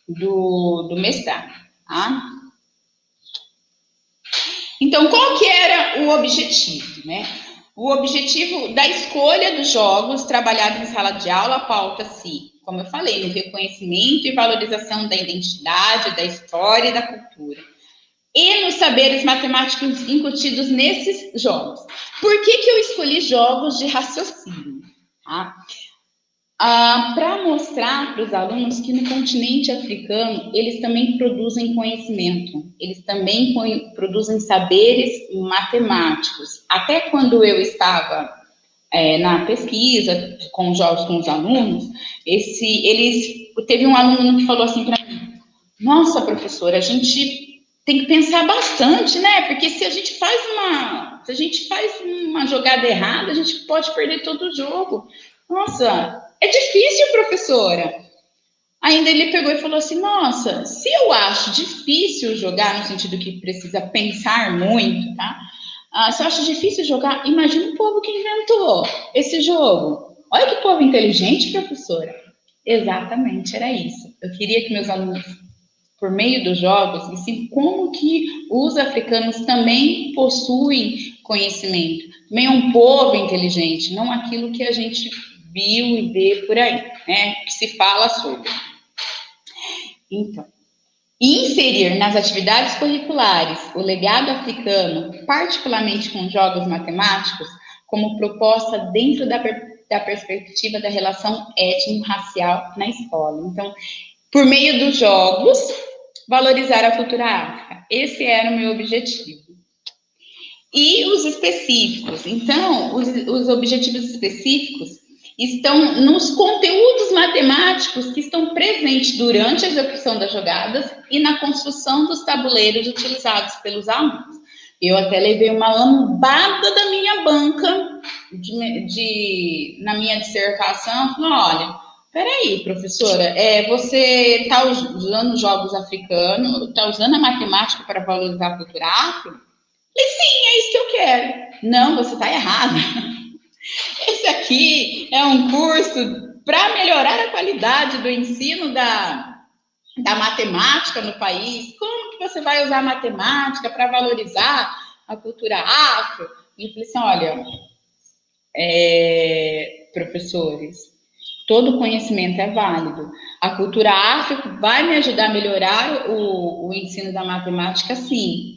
do mestrado. Tá? Então, qual que era o objetivo, né? O objetivo da escolha dos jogos trabalhados em sala de aula pauta-se, como eu falei, no reconhecimento e valorização da identidade, da história e da cultura. E nos saberes matemáticos incutidos nesses jogos. Por que eu escolhi jogos de raciocínio? Tá? para mostrar para os alunos que no continente africano eles também produzem conhecimento, eles também produzem saberes matemáticos. Até quando eu estava na pesquisa com os jogos com os alunos, teve um aluno que falou assim para mim: nossa, professora, a gente tem que pensar bastante, né? Porque se a gente faz uma jogada errada, a gente pode perder todo o jogo. Nossa, é difícil, professora. Ainda ele pegou e falou assim: nossa, se eu acho difícil jogar, no sentido que precisa pensar muito, tá? Se eu acho difícil jogar, imagina o povo que inventou esse jogo. Olha que povo inteligente, professora. Exatamente, era isso. Eu queria que meus alunos, por meio dos jogos, vissem como que os africanos também possuem conhecimento. Também é um povo inteligente, não aquilo que a gente viu e vê por aí, né? Que se fala sobre. Então, inserir nas atividades curriculares o legado africano, particularmente com jogos matemáticos, como proposta dentro da perspectiva da relação étnico-racial na escola. Então, por meio dos jogos, valorizar a cultura afro. Esse era o meu objetivo. E os específicos? Então, os objetivos específicos estão nos conteúdos matemáticos que estão presentes durante a execução das jogadas e na construção dos tabuleiros utilizados pelos alunos. Eu até levei uma lambada da minha banca na minha dissertação, falei: olha, peraí, professora, você está usando jogos africanos, está usando a matemática para valorizar a cultura afro? Falei: sim, é isso que eu quero. Não, você está errada. Esse aqui é um curso para melhorar a qualidade do ensino da matemática no país. Como que você vai usar a matemática para valorizar a cultura afro? E eu falei assim: olha, professores, todo conhecimento é válido. A cultura afro vai me ajudar a melhorar o ensino da matemática, sim.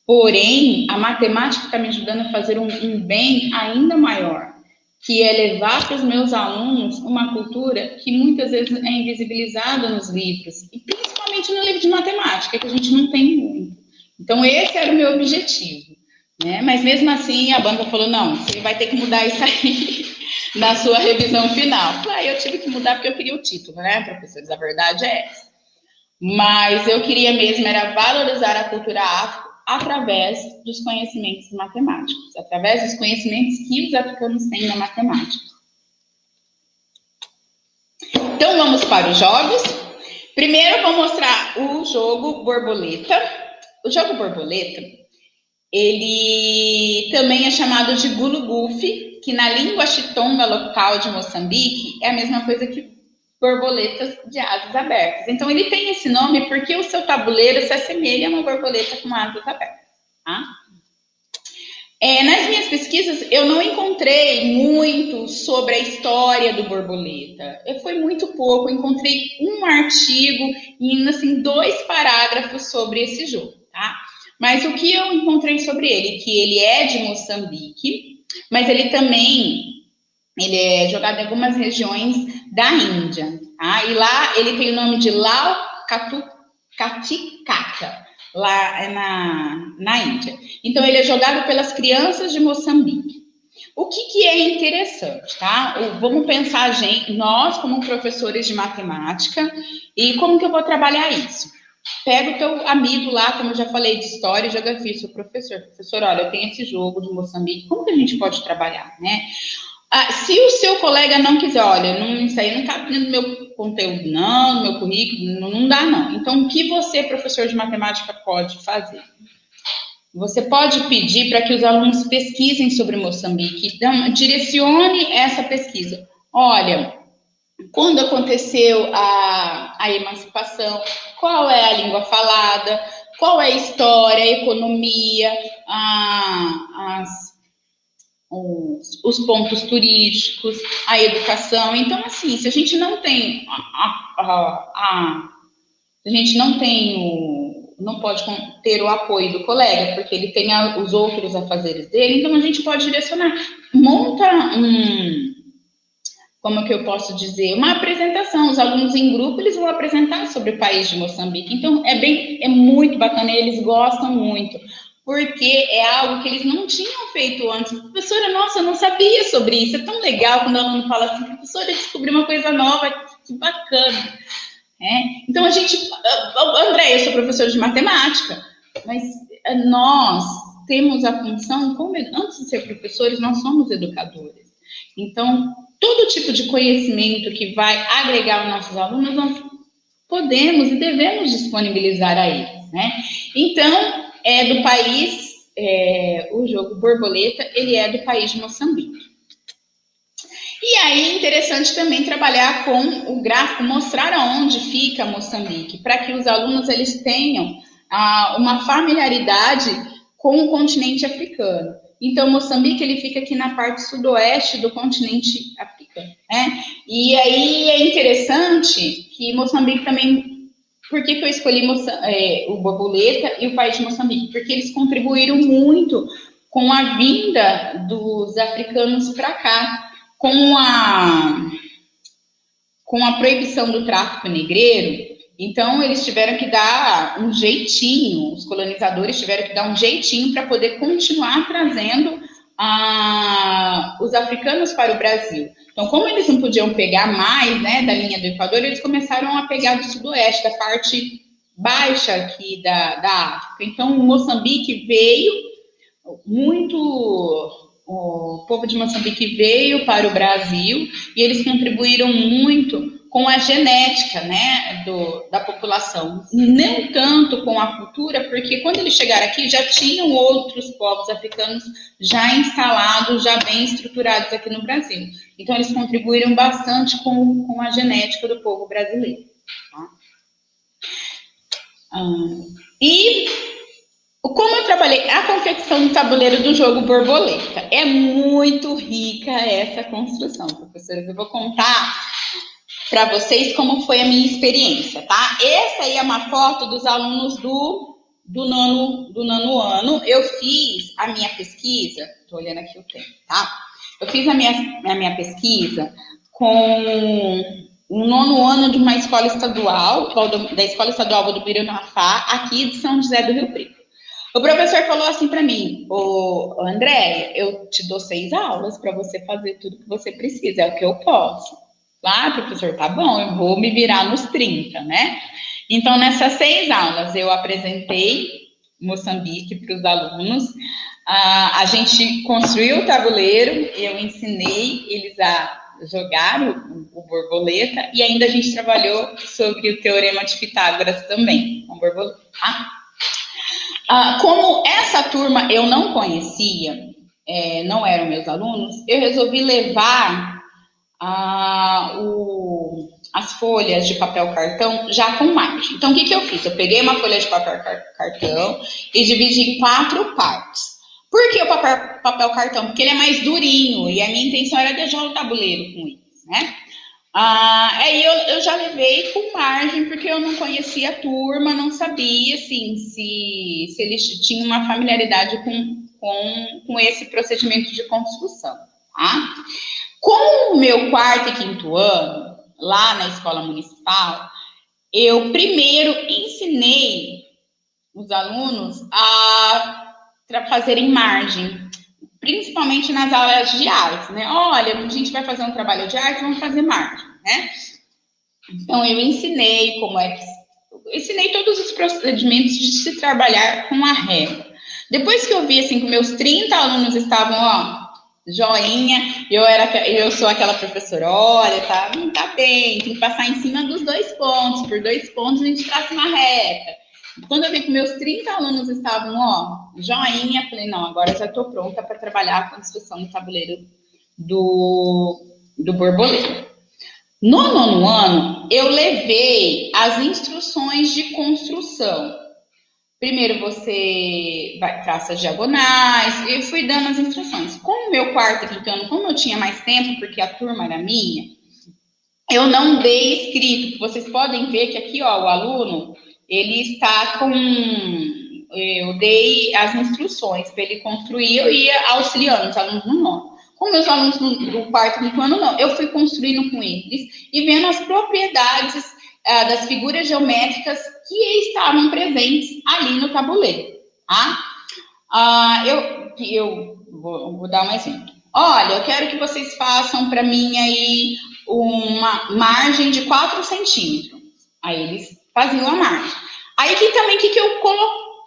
Porém, a matemática está me ajudando a fazer um bem ainda maior, que é levar para os meus alunos uma cultura que muitas vezes é invisibilizada nos livros, e principalmente no livro de matemática, que a gente não tem muito. Então, esse era o meu objetivo, né? Mas mesmo assim, a banca falou: não, você vai ter que mudar isso aí na sua revisão final. Eu tive que mudar porque eu queria o título, né, professores? A verdade é essa. Mas eu queria mesmo era valorizar a cultura afro através dos conhecimentos matemáticos, através dos conhecimentos que os africanos têm na matemática. Então, vamos para os jogos. Primeiro, eu vou mostrar o jogo borboleta. O jogo borboleta, ele também é chamado de gulu-gufe, que na língua chitonga local de Moçambique é a mesma coisa que borboletas de asas abertas. Então, ele tem esse nome porque o seu tabuleiro se assemelha a uma borboleta com asas abertas. Tá? Nas minhas pesquisas, eu não encontrei muito sobre a história do borboleta. Foi muito pouco. Eu encontrei um artigo e, assim, 2 parágrafos sobre esse jogo. Tá? Mas o que eu encontrei sobre ele? Que ele é de Moçambique, mas ele é jogado em algumas regiões da Índia, tá? E lá ele tem o nome de Lau Katikaka, lá na Índia. Então, ele é jogado pelas crianças de Moçambique. O que é interessante, tá? Vamos pensar, nós como professores de matemática, e como que eu vou trabalhar isso? Pega o teu amigo lá, como eu já falei, de história e geografia, seu professor. Professor, olha, eu tenho esse jogo de Moçambique, como que a gente pode trabalhar, né? Se o seu colega não quiser, olha, isso aí não cabe no meu conteúdo, não, no meu currículo, não dá, não. Então, o que você, professor de matemática, pode fazer? Você pode pedir para que os alunos pesquisem sobre Moçambique, então, direcione essa pesquisa. Olha, quando aconteceu a emancipação, qual é a língua falada, qual é a história, a economia, os pontos turísticos, a educação. Então, assim, se a gente não tem não pode ter o apoio do colega, porque ele tem os outros afazeres dele, então a gente pode direcionar. Monta como que eu posso dizer, uma apresentação. Os alunos em grupo, eles vão apresentar sobre o país de Moçambique. Então, é muito bacana, eles gostam muito, porque é algo que eles não tinham feito antes. Professora, nossa, eu não sabia sobre isso. É tão legal quando o aluno fala assim, professora, eu descobri uma coisa nova, que bacana. Então, André, eu sou professora de matemática, mas nós temos a função, antes de ser professores, nós somos educadores. Então, todo tipo de conhecimento que vai agregar aos nossos alunos, nós podemos e devemos disponibilizar a eles, né? Então, do país, o jogo Borboleta, ele é do país de Moçambique. E aí é interessante também trabalhar com o gráfico, mostrar aonde fica Moçambique, para que os alunos eles tenham uma familiaridade com o continente africano. Então, Moçambique ele fica aqui na parte sudoeste do continente africano, né? E aí é interessante que Moçambique também... Por que eu escolhi o Borboleta e o país de Moçambique? Porque eles contribuíram muito com a vinda dos africanos para cá, com a proibição do tráfico negreiro. Então, eles tiveram que dar um jeitinho, os colonizadores tiveram que dar um jeitinho para poder continuar trazendo os africanos para o Brasil. Então, como eles não podiam pegar mais, né, da linha do Equador, eles começaram a pegar do sudoeste, da parte baixa aqui da África. Então, Moçambique veio o povo de Moçambique veio para o Brasil e eles contribuíram muito com a genética, né, da população. Não tanto com a cultura, porque quando eles chegaram aqui já tinham outros povos africanos já instalados, já bem estruturados aqui no Brasil. Então, eles contribuíram bastante com a genética do povo brasileiro. Tá? E como eu trabalhei a confecção do tabuleiro do jogo Borboleta, é muito rica essa construção, professores. Eu vou contar para vocês como foi a minha experiência, tá? Essa aí é uma foto dos alunos do nono ano. Eu fiz a minha pesquisa, tô olhando aqui o tempo, tá? Eu fiz a minha pesquisa com o nono ano de uma escola estadual, da Escola Estadual Valdomiro Rafá, aqui de São José do Rio Preto. O professor falou assim para mim, Andréia, eu te dou 6 aulas para você fazer tudo que você precisa, é o que eu posso. Professor, tá bom, eu vou me virar nos 30, né? Então, nessas 6 aulas, eu apresentei Moçambique para os alunos, a gente construiu o tabuleiro, eu ensinei eles a jogar o borboleta, e ainda a gente trabalhou sobre o Teorema de Pitágoras também, com borboleta, tá? Como essa turma eu não conhecia, não eram meus alunos, eu resolvi levar as folhas de papel cartão já com margem. Então, o que eu fiz? Eu peguei uma folha de papel cartão e dividi em 4 partes. Por que o papel cartão? Porque ele é mais durinho e a minha intenção era deixar o tabuleiro com eles, né? Aí eu já levei com margem, porque eu não conhecia a turma, não sabia, assim, se eles tinham uma familiaridade com esse procedimento de construção, tá? Com o meu 4º e 5º ano, lá na escola municipal, eu primeiro ensinei os alunos a fazerem margem, principalmente nas aulas de artes, né? Olha, a gente vai fazer um trabalho de arte, vamos fazer margem, né? Então, eu ensinei ensinei todos os procedimentos de se trabalhar com a régua. Depois que eu vi, assim, que meus 30 alunos estavam, joinha, eu sou aquela professora, olha, tá bem, tem que passar em cima dos 2 pontos, por 2 pontos a gente traça uma reta. Quando eu vi que meus 30 alunos estavam, joinha, falei, não, agora já estou pronta para trabalhar a construção do tabuleiro do borboleta. No 9º ano, eu levei as instruções de construção. Primeiro você traça diagonais, eu fui dando as instruções. Com o meu 4º e 5º ano, como eu tinha mais tempo, porque a turma era minha, eu não dei escrito. Vocês podem ver que aqui, o aluno, ele está com... Eu dei as instruções para ele construir, eu ia auxiliando os alunos no 9º. Com meus alunos do quarto, quinto ano, não. Eu fui construindo com eles e vendo as propriedades das figuras geométricas que estavam presentes ali no tabuleiro, tá? Eu vou dar um exemplo. Olha, eu quero que vocês façam para mim aí uma margem de 4 centímetros. Aí eles faziam a margem. Aí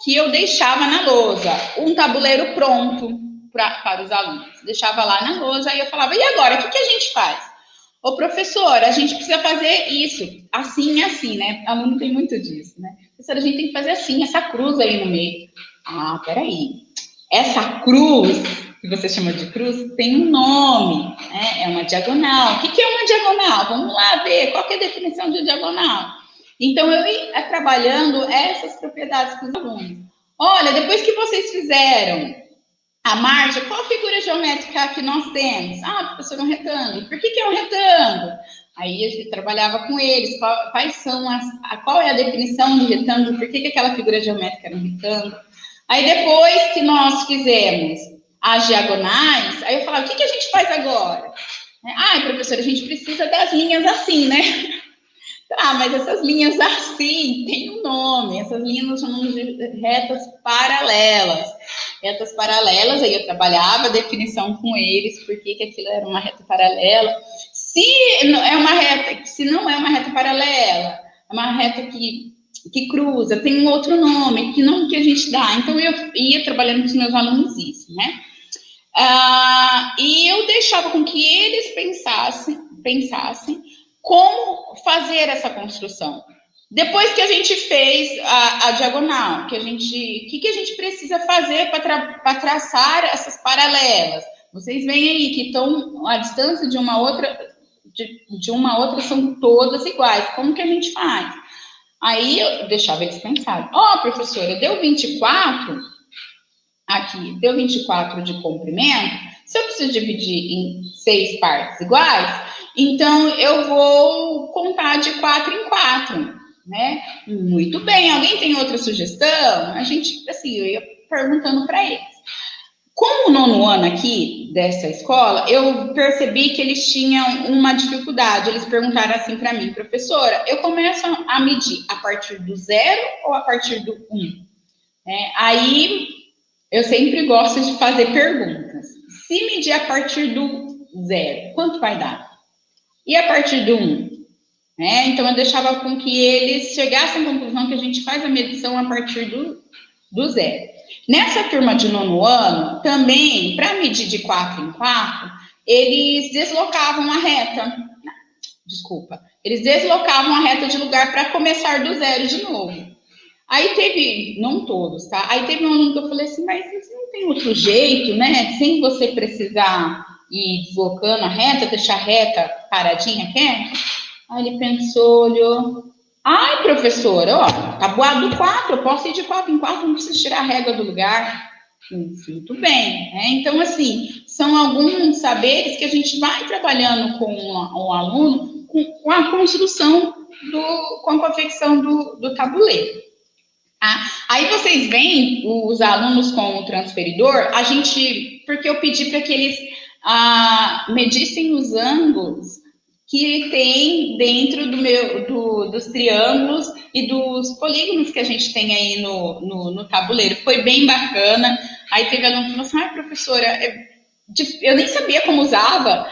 que eu deixava na lousa um tabuleiro pronto para os alunos. Deixava lá na lousa, aí eu falava, e agora, o que a gente faz? Ô, professora, a gente precisa fazer isso, assim e assim, né? Aluno tem muito disso, né? Professora, a gente tem que fazer assim, essa cruz aí no meio. Ah, peraí. Essa cruz, que você chama de cruz, tem um nome, né? É uma diagonal. O que é uma diagonal? Vamos lá ver, qual que é a definição de diagonal? Então, eu ia trabalhando essas propriedades com os alunos. Olha, depois que vocês fizeram a margem, qual figura geométrica que nós temos? Ah, professor, um retângulo. Por que é um retângulo? Aí a gente trabalhava com eles, qual é a definição de retângulo, por que aquela figura geométrica era um retângulo. Aí depois que nós fizemos as diagonais, aí eu falava, o que a gente faz agora? Ah, professor, a gente precisa das linhas assim, né? Ah, mas essas linhas assim tem um nome, essas linhas nós chamamos de retas paralelas. Retas paralelas, aí eu trabalhava a definição com eles, por que aquilo era uma reta paralela. Se não é uma reta paralela, é uma reta que cruza, tem um outro nome, que nome que a gente dá. Então, eu ia trabalhando com os meus alunos isso, né? E eu deixava com que eles pensassem como fazer essa construção. Depois que a gente fez a diagonal, o que a gente precisa fazer para traçar essas paralelas? Vocês veem aí que estão a distância de uma outra são todas iguais. Como que a gente faz? Aí eu deixava eles pensarem. Professora, deu 24 aqui, deu 24 de comprimento. Se eu preciso dividir em 6 partes iguais, então eu vou contar de 4 em 4, né? Muito bem. Alguém tem outra sugestão? A gente, assim, eu ia perguntando para eles. Com o 9º ano aqui dessa escola, eu percebi que eles tinham uma dificuldade. Eles perguntaram assim para mim, professora, eu começo a medir a partir do 0 ou a partir do 1? Aí eu sempre gosto de fazer perguntas. Se medir a partir do 0, quanto vai dar? E a partir do 1? Então eu deixava com que eles chegassem à conclusão que a gente faz a medição a partir do 0. Nessa turma de 9º ano, também, para medir de 4 em 4, eles deslocavam a reta. Eles deslocavam a reta de lugar para começar do 0 de novo. Aí teve, não todos, tá? Aí teve um aluno que eu falei assim, mas você não tem outro jeito, né? Sem você precisar ir deslocando a reta, deixar a reta paradinha, quieta? Aí ele pensou, olhou. Ai, professora, tabuado 4, eu posso ir de 4 em 4, não preciso tirar a régua do lugar. Muito bem, né? Então, assim, são alguns saberes que a gente vai trabalhando com o aluno, com a construção, com a confecção do tabuleiro. Aí vocês veem os alunos com o transferidor, porque eu pedi para que eles medissem os ângulos que tem dentro dos triângulos e dos polígonos que a gente tem aí no tabuleiro. Foi bem bacana. Aí teve aluno que falou assim, professora, eu nem sabia como usava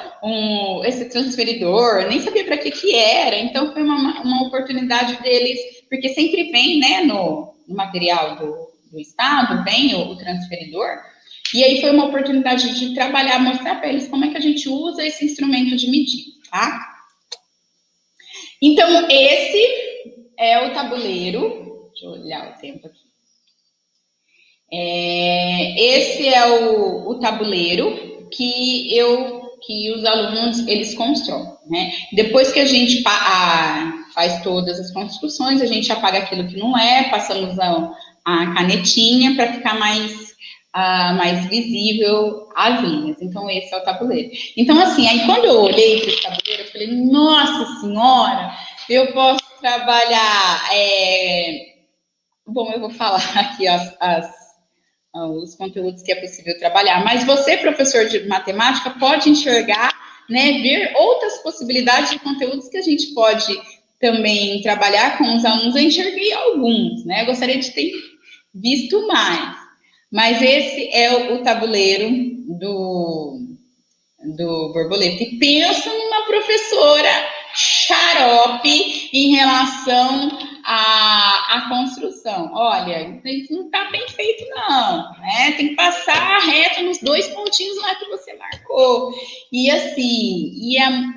esse transferidor, nem sabia para que era. Então, foi uma oportunidade deles, porque sempre vem, né, no material do Estado, vem o transferidor. E aí foi uma oportunidade de trabalhar, mostrar para eles como é que a gente usa esse instrumento de medir, tá? Então, esse é o tabuleiro. Deixa eu olhar o tempo aqui. Esse é o tabuleiro que os alunos, eles constroem, né? Depois que a gente faz todas as construções, a gente apaga aquilo que não passamos a canetinha para ficar mais visível as linhas. Então, esse é o tabuleiro. Então, assim, aí quando eu olhei para esse tabuleiro, eu falei, nossa senhora, eu posso trabalhar... Bom, eu vou falar aqui os conteúdos que é possível trabalhar. Mas você, professor de matemática, pode enxergar, né, ver outras possibilidades de conteúdos que a gente pode também trabalhar com os alunos. Eu enxerguei alguns, né? Eu gostaria de ter visto mais. Mas esse é o tabuleiro do Borboleta. E pensa numa professora xarope em relação à construção. Olha, isso não está bem feito, não. Né? Tem que passar reto nos 2 pontinhos lá que você marcou. E assim,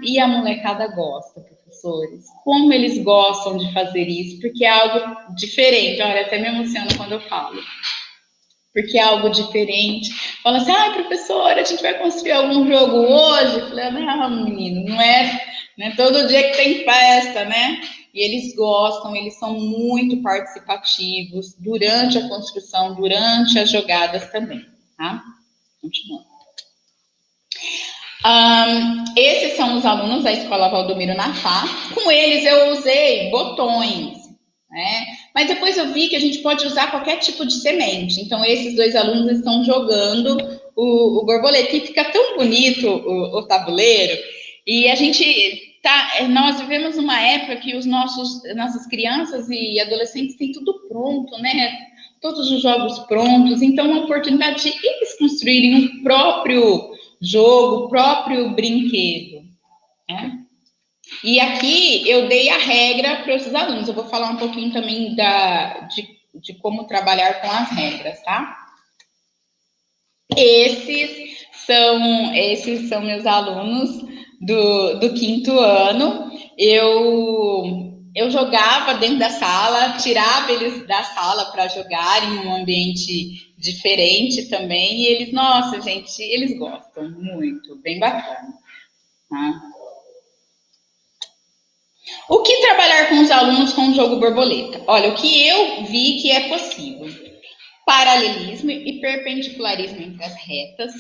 e a molecada gosta, professores. Como eles gostam de fazer isso, porque é algo diferente. Olha, até me emociono quando eu falo. Porque é algo diferente. Fala assim, professora, a gente vai construir algum jogo hoje? Eu falei, não, menino, não é todo dia que tem festa, né? E eles gostam, eles são muito participativos durante a construção, durante as jogadas também, tá? Continuando. Esses são os alunos da Escola Valdomiro Nafá. Com eles eu usei botões, né? Mas depois eu vi que a gente pode usar qualquer tipo de semente. Então, esses 2 alunos estão jogando o borboleta. E fica tão bonito o tabuleiro. E a gente nós vivemos uma época que nossas crianças e adolescentes têm tudo pronto, né? Todos os jogos prontos. Então, é uma oportunidade de eles construírem um próprio jogo, o próprio brinquedo, né? E aqui eu dei a regra para os alunos. Eu vou falar um pouquinho também de como trabalhar com as regras, tá? Esses são meus alunos do 5º ano. Eu jogava dentro da sala, tirava eles da sala para jogar em um ambiente diferente também. E eles, nossa, gente, eles gostam muito, bem bacana, tá? O que trabalhar com os alunos com o jogo borboleta? Olha, o que eu vi que é possível. Paralelismo e perpendicularismo entre as retas.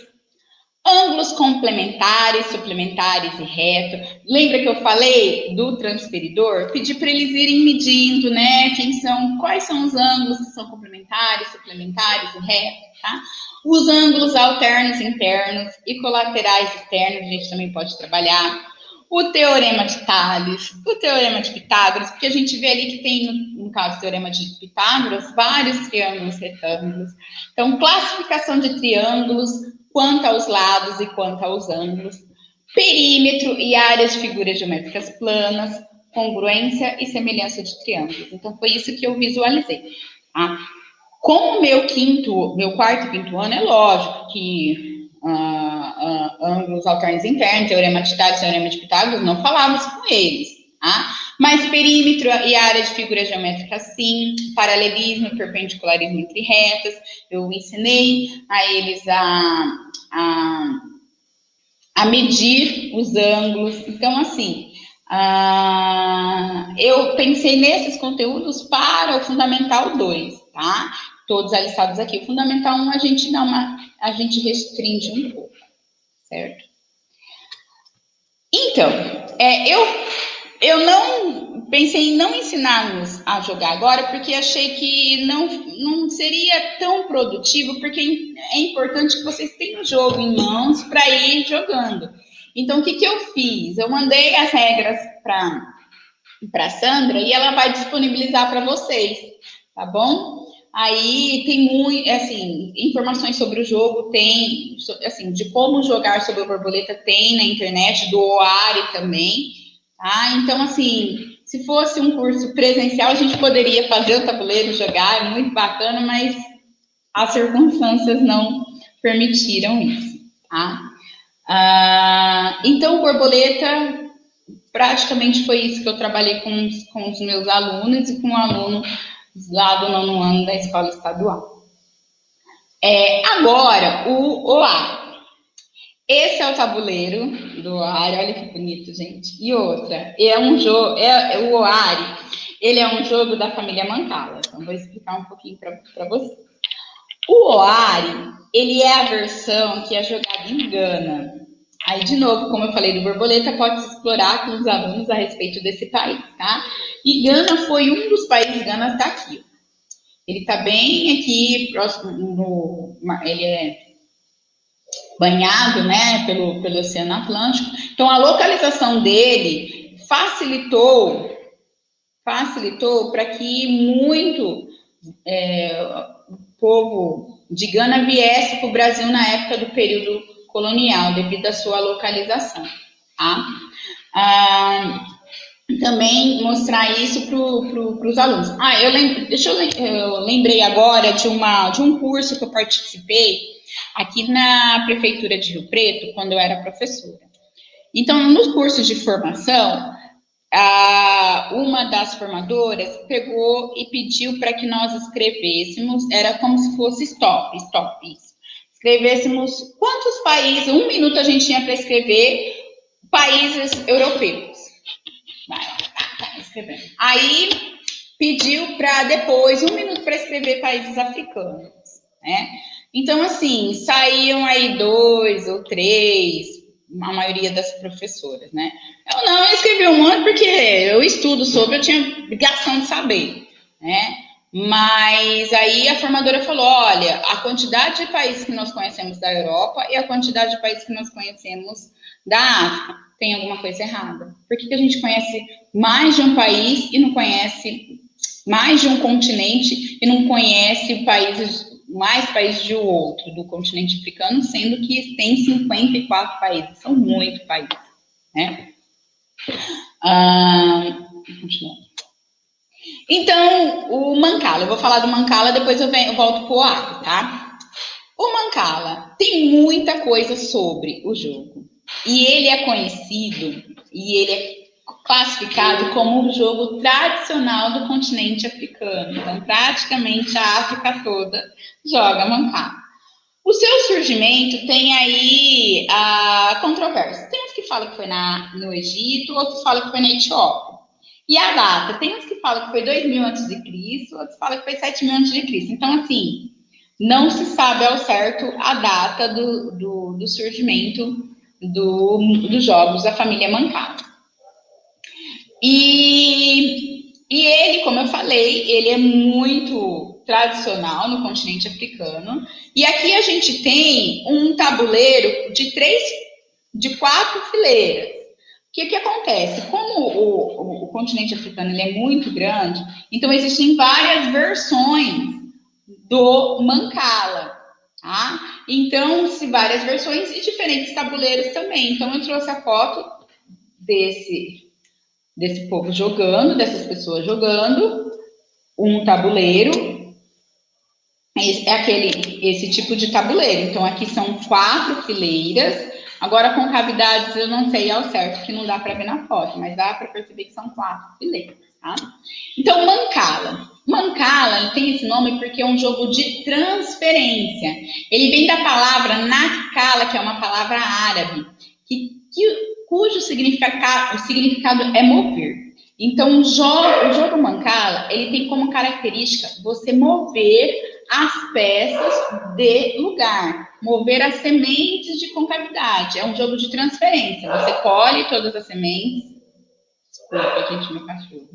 Ângulos complementares, suplementares e reto. Lembra que eu falei do transferidor? Pedi para eles irem medindo, né? Quais são os ângulos que são complementares, suplementares e reto, tá? Os ângulos alternos internos e colaterais externos, a gente também pode trabalhar. O teorema de Tales, o teorema de Pitágoras, porque a gente vê ali que tem, no caso do teorema de Pitágoras, vários triângulos retângulos. Então, classificação de triângulos, quanto aos lados e quanto aos ângulos. Perímetro e áreas de figuras geométricas planas, congruência e semelhança de triângulos. Então, foi isso que eu visualizei. Tá? Como meu 4º e 5º ano, é lógico que ângulos alternos internos, teorema de Tales, teorema de Pitágoras, não falávamos com eles, tá? Mas perímetro e área de figuras geométricas, sim. Paralelismo e perpendicularismo entre retas, eu ensinei a eles a medir os ângulos. Então, assim, eu pensei nesses conteúdos para o Fundamental 2, tá? Todos alistados aqui. O Fundamental 1 a gente restringe um pouco, certo? Então, eu não pensei em não ensinar-nos a jogar agora, porque achei que não seria tão produtivo, porque é importante que vocês tenham o jogo em mãos para ir jogando. Então, o que eu fiz? Eu mandei as regras para a Sandra e ela vai disponibilizar para vocês, tá bom? Aí tem informações sobre o jogo, tem, assim, de como jogar sobre a borboleta tem na internet, do OARI também, tá? Então, assim, se fosse um curso presencial, a gente poderia fazer o tabuleiro, jogar, é muito bacana, mas as circunstâncias não permitiram isso, tá? Então, borboleta, praticamente foi isso que eu trabalhei com os meus alunos e com o aluno lá do 9º ano da escola estadual. Agora, o OARI. Esse é o tabuleiro do OARI, olha que bonito, gente. E outra, o OARI, ele é um jogo da família Mancala. Então, vou explicar um pouquinho para vocês. O OARI, ele é a versão que é jogada em Gana. Aí, de novo, como eu falei do borboleta, pode-se explorar com os alunos a respeito desse país, tá? E Gana foi um dos países, Gana está aqui. Ele está bem aqui, próximo, ele é banhado, né, pelo Oceano Atlântico. Então, a localização dele facilitou para que muito o povo de Gana viesse para o Brasil na época do período colonial, devido à sua localização, tá? Também mostrar isso para os alunos. Eu lembrei agora de um curso que eu participei aqui na Prefeitura de Rio Preto, quando eu era professora. Então, nos cursos de formação, uma das formadoras pegou e pediu para que nós escrevêssemos, era como se fosse stop, isso. Escrevêssemos quantos países, 1 minuto a gente tinha para escrever países europeus. Vai lá, tá escrevendo. Aí pediu para depois 1 minuto para escrever países africanos, né? Então, assim, saíam aí 2 ou 3, a maioria das professoras, né? Eu escrevi um monte porque eu estudo sobre, eu tinha obrigação de saber, né? Mas aí a formadora falou, olha, a quantidade de países que nós conhecemos da Europa e a quantidade de países que nós conhecemos da África, tem alguma coisa errada. Por que a gente conhece mais de um país e não conhece mais de um continente e não conhece mais países de outro, do continente africano, sendo que tem 54 países, são muitos países, né? Continuando. Então, o Mancala, eu vou falar do Mancala, depois eu volto pro Acre, tá? O Mancala tem muita coisa sobre o jogo. E ele é conhecido, e ele é classificado como o jogo tradicional do continente africano. Então, praticamente a África toda joga Mancala. O seu surgimento tem aí a controvérsia. Tem uns que falam que foi no Egito, outros falam que foi na Etiópia. E a data, tem uns que falam que foi 2000 a.C., outros falam que foi 7000 a.C. Então, assim, não se sabe ao certo a data do surgimento dos jogos da família Mancala. E ele, como eu falei, ele é muito tradicional no continente africano. E aqui a gente tem um tabuleiro de 4 fileiras. O que acontece? Como o continente africano ele é muito grande, então existem várias versões do Mancala, tá? Então, várias versões e diferentes tabuleiros também. Então, eu trouxe a foto desse povo jogando, dessas pessoas jogando, um tabuleiro, esse tipo de tabuleiro. Então, aqui são 4 fileiras. Agora, com cavidades, eu não sei ao certo, que não dá para ver na foto, mas dá para perceber que são 4 fileiras, tá? Então, Mancala tem esse nome porque é um jogo de transferência. Ele vem da palavra Nakala, que é uma palavra árabe, cujo significado é mover. Então, o jogo Mancala, ele tem como característica você mover as peças de lugar, mover as sementes de concavidade. É um jogo de transferência. Você colhe todas as sementes. Desculpa, gente, meu cachorro.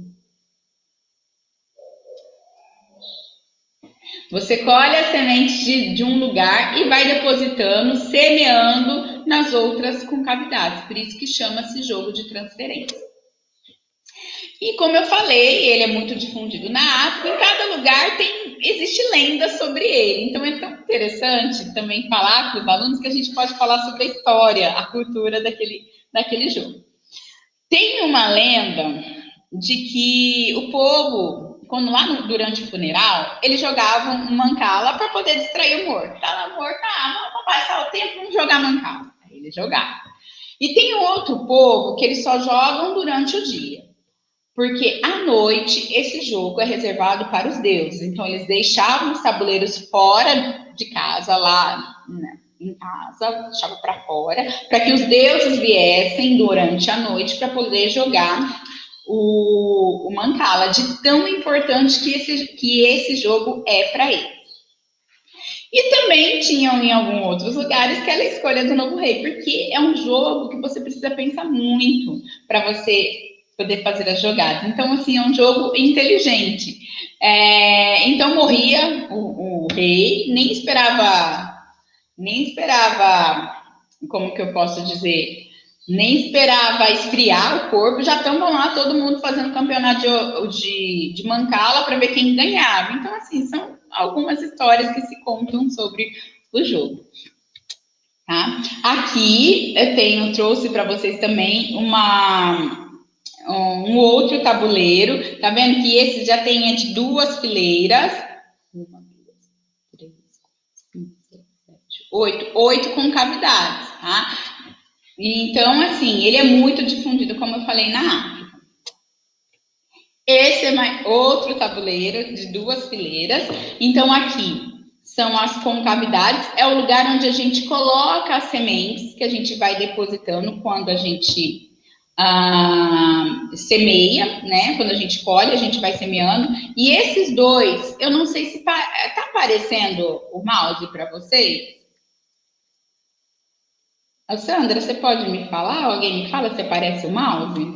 Você colhe as sementes de um lugar e vai depositando, semeando nas outras concavidades. Por isso que chama-se jogo de transferência. E como eu falei, ele é muito difundido na África. Em cada lugar existe lenda sobre ele. Então é tão interessante também falar para os alunos que a gente pode falar sobre a história, a cultura daquele jogo. Tem uma lenda de que o povo, quando durante o funeral, eles jogavam Mancala para poder distrair o morto. Tá lá morto, vamos passar o tempo, vamos jogar Mancala. Aí eles jogavam. E tem outro povo que eles só jogam durante o dia. Porque à noite esse jogo é reservado para os deuses. Então eles deixavam os tabuleiros fora de casa, lá em casa, deixavam para fora, para que os deuses viessem durante a noite para poder jogar o Mancala, de tão importante que esse jogo é para eles. E também tinham em alguns outros lugares aquela escolha do novo rei, porque é um jogo que você precisa pensar muito para você poder fazer as jogadas. Então, assim, é um jogo inteligente. Então morria o rei, nem esperava, como que eu posso dizer, nem esperava esfriar o corpo, já estavam lá todo mundo fazendo campeonato de mancala para ver quem ganhava. Então, assim, são algumas histórias que se contam sobre o jogo. Tá? Aqui eu trouxe para vocês também um outro tabuleiro. Tá vendo que esse já tem de 2 fileiras. 1, 2, 3, 4, 5, 6, 7, 8 com cavidades, tá? Então, assim, ele é muito difundido, como eu falei, na África. Esse é outro tabuleiro de 2 fileiras. Então, aqui são as concavidades, é o lugar onde a gente coloca as sementes que a gente vai depositando quando a gente semeia, né? Quando a gente colhe, a gente vai semeando. E esses 2, eu não sei se tá aparecendo o mouse para vocês. Sandra, você pode me falar? Alguém me fala se aparece o mouse?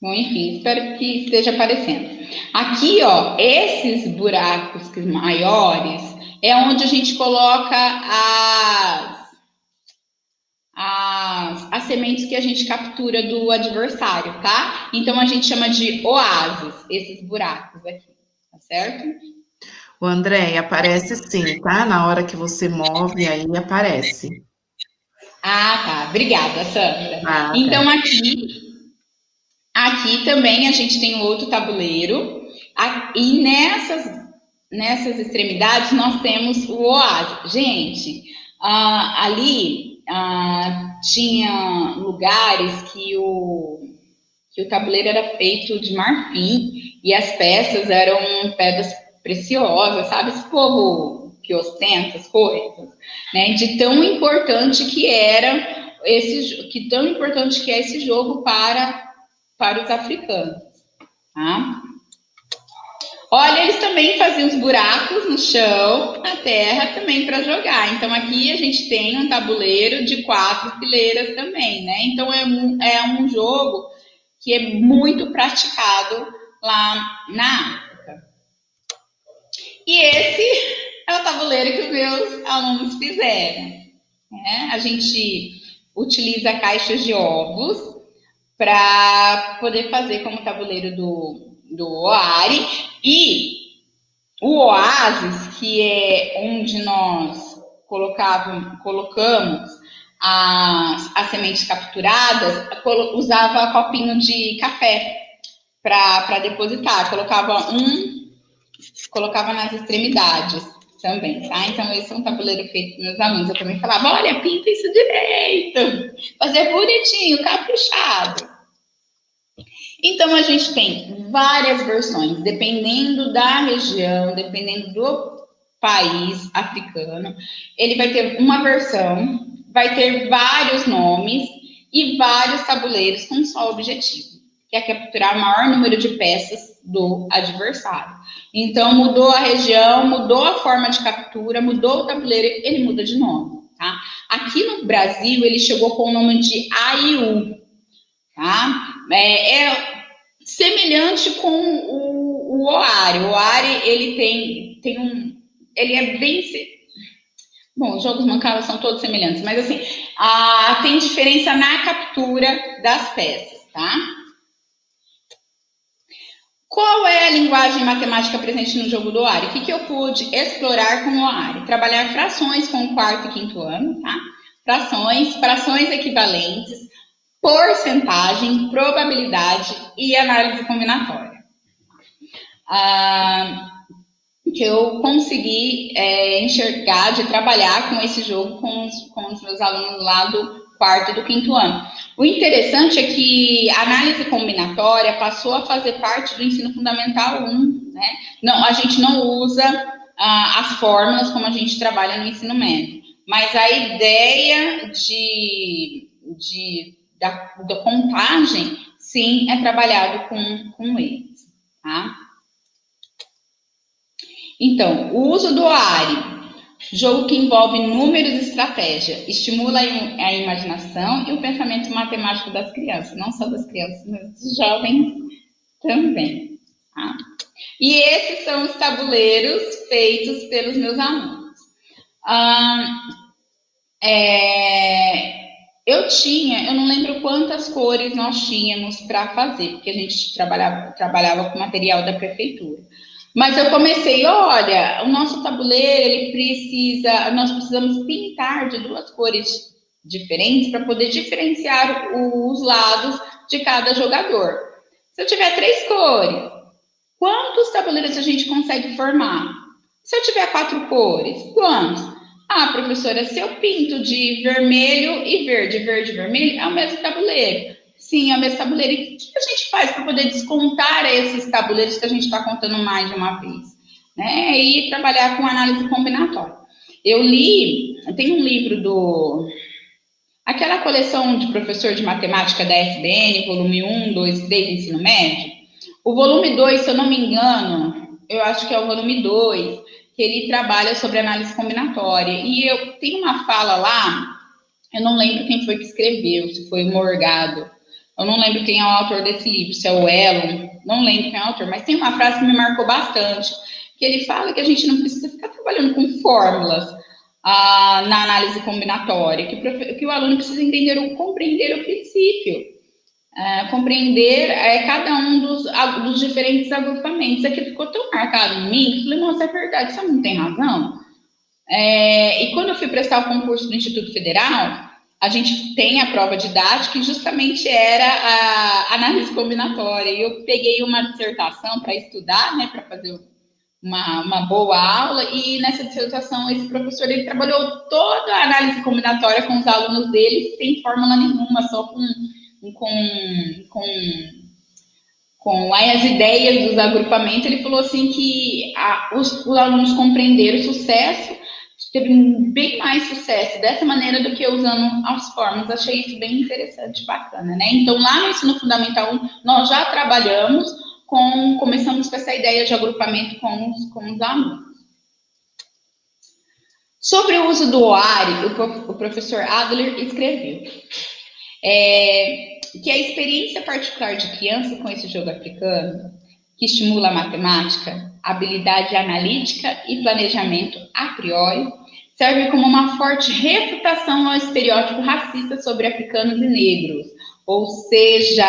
Bom, enfim, espero que esteja aparecendo. Aqui, ó, esses buracos maiores é onde a gente coloca as sementes que a gente captura do adversário, tá? Então, a gente chama de oásis, esses buracos aqui, tá certo? O André, aparece sim, tá? Na hora que você move, aí aparece. Ah, tá. Obrigada, Sandra. Então, aqui também a gente tem outro tabuleiro. E nessas extremidades nós temos o oásis. Gente, ali tinha lugares que o tabuleiro era feito de marfim e as peças eram pedras preciosas, sabe? Esse povo que ostenta as coisas, né? De tão importante que era esse jogo para os africanos, tá? Olha, eles também faziam os buracos no chão, na terra, também para jogar. Então, aqui a gente tem um tabuleiro de 4 fileiras também, né? Então, é um jogo que é muito praticado lá na África. E esse é o tabuleiro que os meus alunos fizeram, né? A gente utiliza caixas de ovos para poder fazer como tabuleiro do Oari. E o oásis, que é onde nós colocamos as sementes capturadas, usava copinho de café para depositar. Colocava nas extremidades também, tá? Então, esse é um tabuleiro feito para meus alunos. Eu também falava, olha, pinta isso direito, fazer bonitinho, caprichado. Então, a gente tem várias versões, dependendo da região, dependendo do país africano. Ele vai ter uma versão, vai ter vários nomes e vários tabuleiros com um só objetivo, que é capturar o maior número de peças do adversário. Então, mudou a região, mudou a forma de captura, mudou o tabuleiro, ele muda de nome, tá? Aqui no Brasil, ele chegou com o nome de AIU, tá? É semelhante com o Oari. O Oari, ele ele é bem... Bom, os jogos mancala são todos semelhantes, mas assim, tem diferença na captura das peças, tá? Qual é a linguagem matemática presente no jogo do Oari? O que eu pude explorar com o Oari? Trabalhar frações com o 4º e 5º ano, tá? Frações equivalentes, porcentagem, probabilidade e análise combinatória. Que eu consegui enxergar de trabalhar com esse jogo com os meus alunos lá do 4º e do 5º ano. O interessante é que a análise combinatória passou a fazer parte do ensino fundamental 1, né? Não, a gente não usa as fórmulas como a gente trabalha no ensino médio, mas a ideia da contagem, sim, é trabalhado com eles, tá? Então, o uso do Oari Jogo que envolve números e estratégia, estimula a imaginação e o pensamento matemático das crianças, não só das crianças, mas dos jovens também. Tá? E esses são os tabuleiros feitos pelos meus alunos. Eu não lembro quantas cores nós tínhamos para fazer, porque a gente trabalhava com material da prefeitura. Mas eu comecei, olha, o nosso tabuleiro, nós precisamos pintar de 2 cores diferentes para poder diferenciar os lados de cada jogador. Se eu tiver 3 cores, quantos tabuleiros a gente consegue formar? Se eu tiver 4 cores, quantos? Ah, professora, se eu pinto de vermelho e verde, verde e vermelho, é o mesmo tabuleiro. Sim, é o mesmo tabuleiro. E o que a gente faz para poder descontar esses tabuleiros que a gente está contando mais de uma vez? Né? E trabalhar com análise combinatória. Tem um livro aquela coleção de professor de matemática da SBN, volume 1, 2, 3, ensino médio. O volume 2, se eu não me engano, eu acho que é o volume 2, que ele trabalha sobre análise combinatória. E eu tenho uma fala lá, eu não lembro quem foi que escreveu, se foi o Morgado. Eu não lembro quem é o autor desse livro, se é o Elon, não lembro quem é o autor, mas tem uma frase que me marcou bastante, que ele fala que a gente não precisa ficar trabalhando com fórmulas na análise combinatória, que o aluno precisa compreender o princípio. Compreender cada um dos diferentes agrupamentos. Aquilo ficou tão marcado em mim, que eu falei, nossa, é verdade, você não tem razão. E quando eu fui prestar o concurso do Instituto Federal, a gente tem a prova didática, que justamente era a análise combinatória, e eu peguei uma dissertação para estudar, né, para fazer uma boa aula, e nessa dissertação esse professor ele trabalhou toda a análise combinatória com os alunos dele, sem fórmula nenhuma, só com as ideias dos agrupamentos. Ele falou assim que os alunos compreenderam o sucesso, teve bem mais sucesso dessa maneira do que usando as fórmulas. Achei isso bem interessante, bacana, né? Então, lá no ensino fundamental 1, nós já começamos com essa ideia de agrupamento com os alunos. Sobre o uso do OARI, o professor Adler escreveu que a experiência particular de criança com esse jogo africano, que estimula a matemática, habilidade analítica e planejamento a priori, serve como uma forte refutação ao estereótipo racista sobre africanos e negros, ou seja,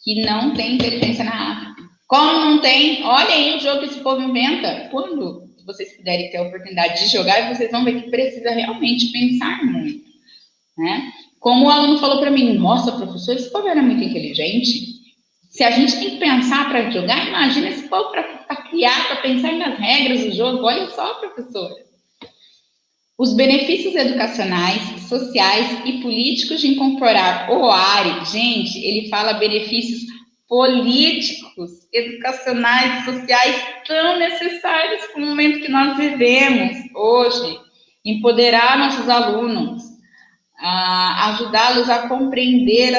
que não tem inteligência na África. Como não tem? Olha aí o jogo que esse povo inventa. Quando vocês puderem ter a oportunidade de jogar, vocês vão ver que precisa realmente pensar muito, né? Como o aluno falou para mim, nossa, professor, esse povo era muito inteligente. Se a gente tem que pensar para jogar, imagina esse povo para criar, para pensar nas regras do jogo. Olha só, professor. Os benefícios educacionais, sociais e políticos de incorporar o OARI, gente, ele fala benefícios políticos, educacionais e sociais tão necessários para o momento que nós vivemos hoje. Empoderar nossos alunos, ajudá-los a compreender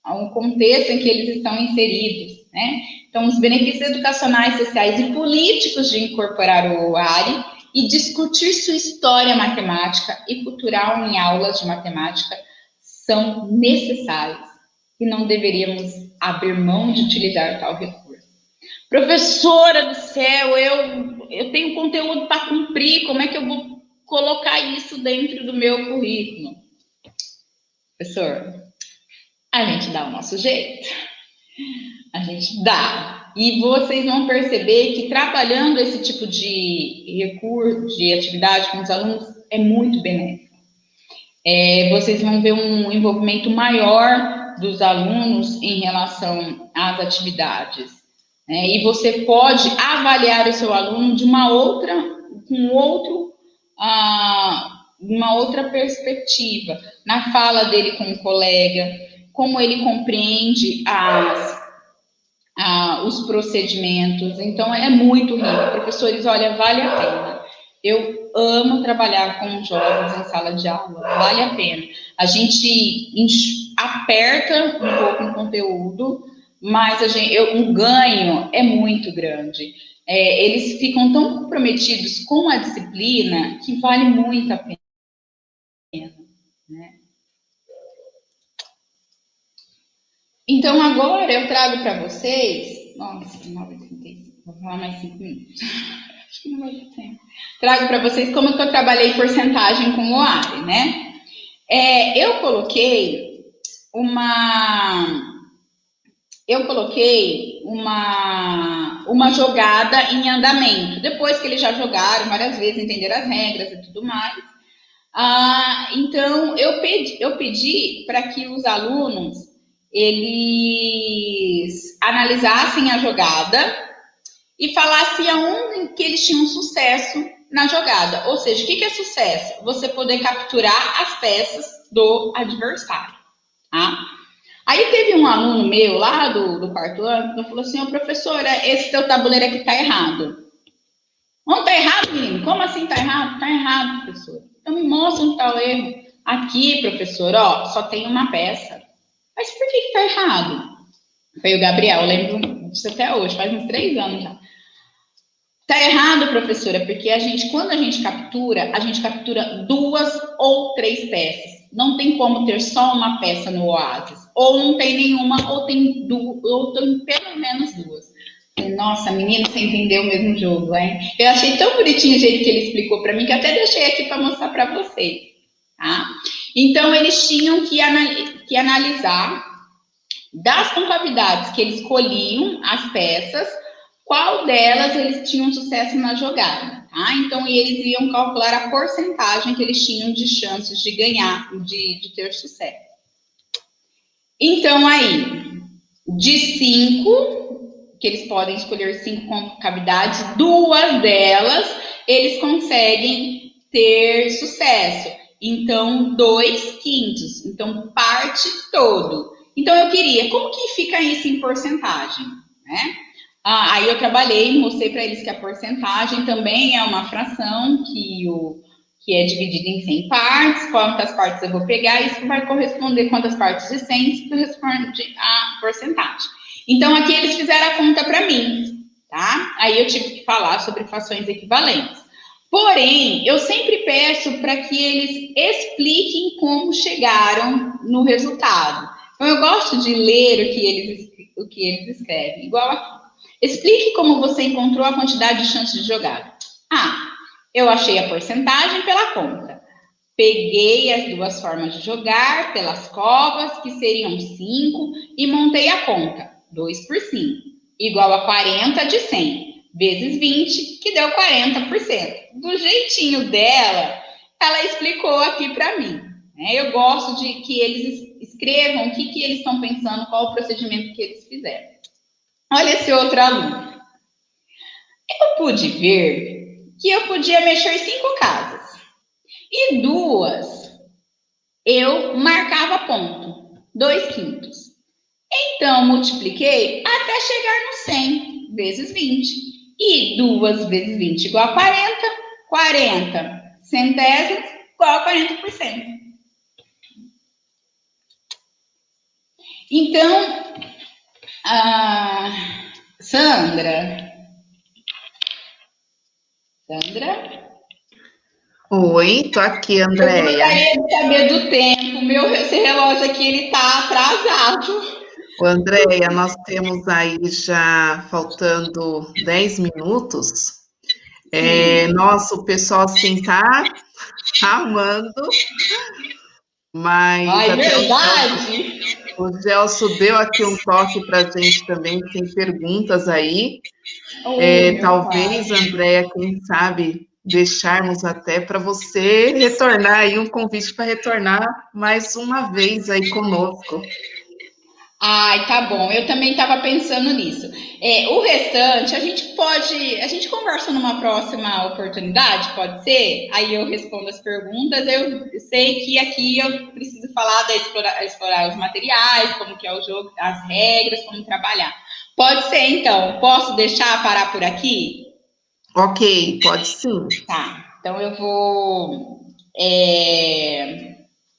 o contexto em que eles estão inseridos, né? Então, os benefícios educacionais, sociais e políticos de incorporar o OARI e discutir sua história matemática e cultural em aulas de matemática são necessários e não deveríamos abrir mão de utilizar tal recurso. Professora do céu, eu tenho conteúdo para cumprir, como é que eu vou colocar isso dentro do meu currículo? Professor, a gente dá o nosso jeito. A gente dá. E vocês vão perceber que trabalhando esse tipo de recurso, de atividade com os alunos, é muito benéfico. Vocês vão ver um envolvimento maior dos alunos em relação às atividades. E você pode avaliar o seu aluno de uma outra perspectiva, na fala dele com o colega, como ele compreende os procedimentos. Então, é muito rico. Professores, olha, vale a pena. Eu amo trabalhar com jovens em sala de aula, vale a pena. A gente aperta um pouco o conteúdo, mas o ganho é muito grande. eles ficam tão comprometidos com a disciplina que vale muito a pena, né? Então, agora eu trago para vocês... Nossa, 9h35, vou falar mais 5 minutos. Acho que não vai ter tempo. Trago para vocês como que eu trabalhei porcentagem com o OARE, né? Eu coloquei uma jogada em andamento. Depois que eles já jogaram várias vezes, entenderam as regras e tudo mais. Então, eu pedi para que os alunos eles analisassem a jogada e falassem aonde que eles tinham sucesso na jogada. Ou seja, o que é sucesso? Você poder capturar as peças do adversário. Tá? Aí teve um aluno meu lá do quarto ano que falou assim: ô professora, esse teu tabuleiro aqui tá errado. Não tá errado, menino? Como assim tá errado? Tá errado, professor. Então me mostra onde tá o erro. Aqui, professor, ó, só tem uma peça. Mas por que tá errado? Foi o Gabriel, eu lembro disso até hoje, faz uns 3 anos já. Tá errado, professora, porque quando a gente captura 2 ou 3 peças. Não tem como ter só uma peça no Oasis. Ou não tem nenhuma, ou tem pelo menos 2. Nossa, menina, você entendeu o mesmo jogo, hein? Eu achei tão bonitinho o jeito que ele explicou para mim, que até deixei aqui para mostrar para vocês, tá? Então, eles tinham que analisar das concavidades que eles colhiam as peças, qual delas eles tinham sucesso na jogada, tá? Então, eles iam calcular a porcentagem que eles tinham de chances de ganhar, de ter sucesso. Então, aí, de 5, que eles podem escolher 5 concavidades, 2 delas eles conseguem ter sucesso. Então, 2/5. Então, parte todo. Então, eu queria, como que fica isso em porcentagem, né? Aí eu trabalhei, mostrei para eles que a porcentagem também é uma fração que é dividida em 100 partes. Quantas partes eu vou pegar, isso vai corresponder quantas partes de 100, isso corresponde à porcentagem. Então, aqui eles fizeram a conta para mim, tá? Aí eu tive que falar sobre frações equivalentes. Porém, eu sempre peço para que eles expliquem como chegaram no resultado. Então, eu gosto de ler o que eles escrevem, igual aqui. Explique como você encontrou a quantidade de chances de jogada. Eu achei a porcentagem pela conta. Peguei as 2 formas de jogar pelas covas, que seriam 5, e montei a conta. 2 por 5, igual a 40 de 100, vezes 20, que deu 40%. Do jeitinho dela, ela explicou aqui para mim. Eu gosto de que eles escrevam o que eles estão pensando, qual o procedimento que eles fizeram. Olha esse outro aluno. Eu pude ver que eu podia mexer 5 casas. E 2, eu marcava ponto, 2/5. Então, multipliquei até chegar no 100 vezes 20. E 2 vezes 20 igual a 40. 40 centésimos igual a 40%. Então, Sandra? Oi, tô aqui, Andréia. Eu gostaria de saber do tempo. Esse relógio aqui, ele tá atrasado. Andréia, nós temos aí já faltando 10 minutos. Nossa, o pessoal assim tá amando, mas Ai, verdade. O Gelson deu aqui um toque para a gente também, tem perguntas aí. Talvez, Andréia, quem sabe, deixarmos até para você retornar aí, um convite para retornar mais uma vez aí conosco. Ai, tá bom. Eu também estava pensando nisso. O restante, a gente conversa numa próxima oportunidade, pode ser? Aí eu respondo as perguntas. Eu sei que aqui eu preciso falar da explorar os materiais, como que é o jogo, as regras, como trabalhar. Pode ser, então. Posso deixar parar por aqui? Ok, pode sim. Tá. Então eu vou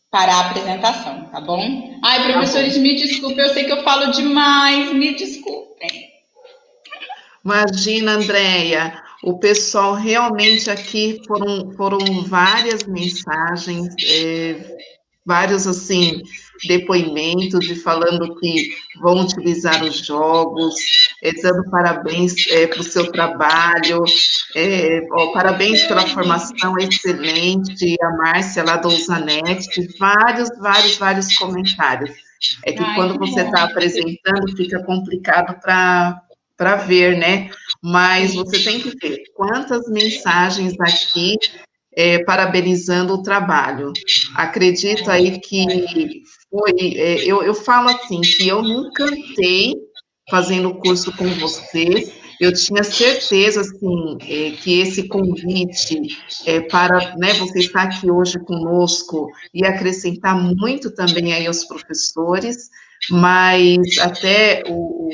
parar a apresentação, tá bom? Ai, professores, me desculpem, eu sei que eu falo demais, me desculpem. Imagina, Andréia, o pessoal realmente aqui foram várias mensagens, vários, assim, depoimentos e falando que vão utilizar os jogos, dando parabéns para o seu trabalho, parabéns pela formação excelente, a Márcia lá do Usanete, vários comentários. É que quando você está apresentando, fica complicado para ver, né? Mas você tem que ver quantas mensagens aqui parabenizando o trabalho. Acredito aí que foi, eu falo assim, que eu me encantei fazendo o curso com você, eu tinha certeza, assim, que esse convite para, né, você estar aqui hoje conosco ia acrescentar muito também aí aos professores, mas até o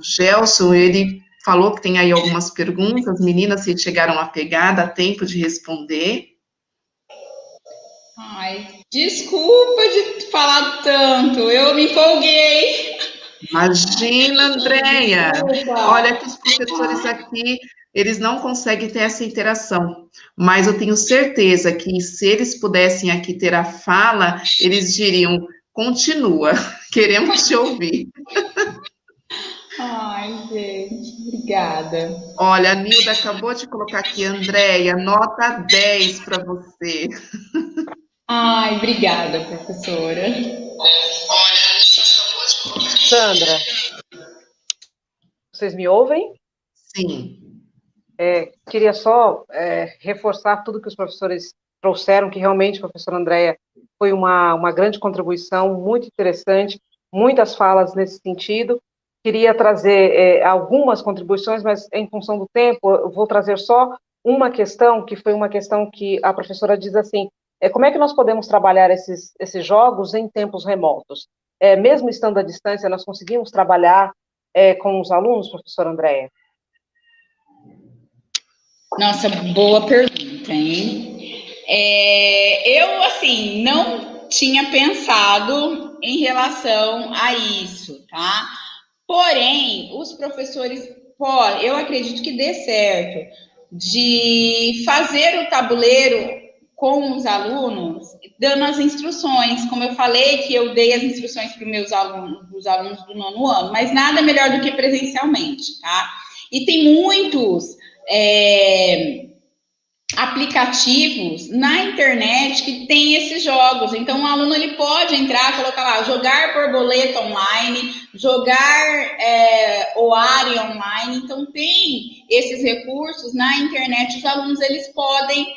Gelson, ele falou que tem aí algumas perguntas, meninas, se chegaram a pegar, dá tempo de responder. Ai, desculpa de falar tanto, eu me empolguei. Imagina, Andréia, olha que os professores aqui, eles não conseguem ter essa interação, mas eu tenho certeza que se eles pudessem aqui ter a fala, eles diriam, continua, queremos te ouvir. Ai, gente, obrigada. Olha, a Nilda acabou de colocar aqui, Andréia, nota 10 para você. Ai, obrigada, professora. Sandra, vocês me ouvem? Sim. Queria só reforçar tudo que os professores trouxeram, que realmente, professora Andréia, foi uma grande contribuição, muito interessante, muitas falas nesse sentido. Queria trazer algumas contribuições, mas em função do tempo, eu vou trazer só uma questão, que foi uma questão que a professora diz assim, como é que nós podemos trabalhar esses jogos em tempos remotos? Mesmo estando à distância, nós conseguimos trabalhar com os alunos, professora Andréia? Nossa, boa pergunta, hein? Eu, assim, não tinha pensado em relação a isso, tá? Porém, os professores, eu acredito que dê certo, de fazer o tabuleiro com os alunos, dando as instruções, como eu falei que eu dei as instruções para os meus alunos, os alunos do 9º ano, mas nada melhor do que presencialmente, tá? E tem muitos aplicativos na internet que tem esses jogos. Então, o aluno ele pode entrar, colocar lá, jogar borboleta online, jogar Oari online. Então, tem esses recursos na internet. Os alunos eles podem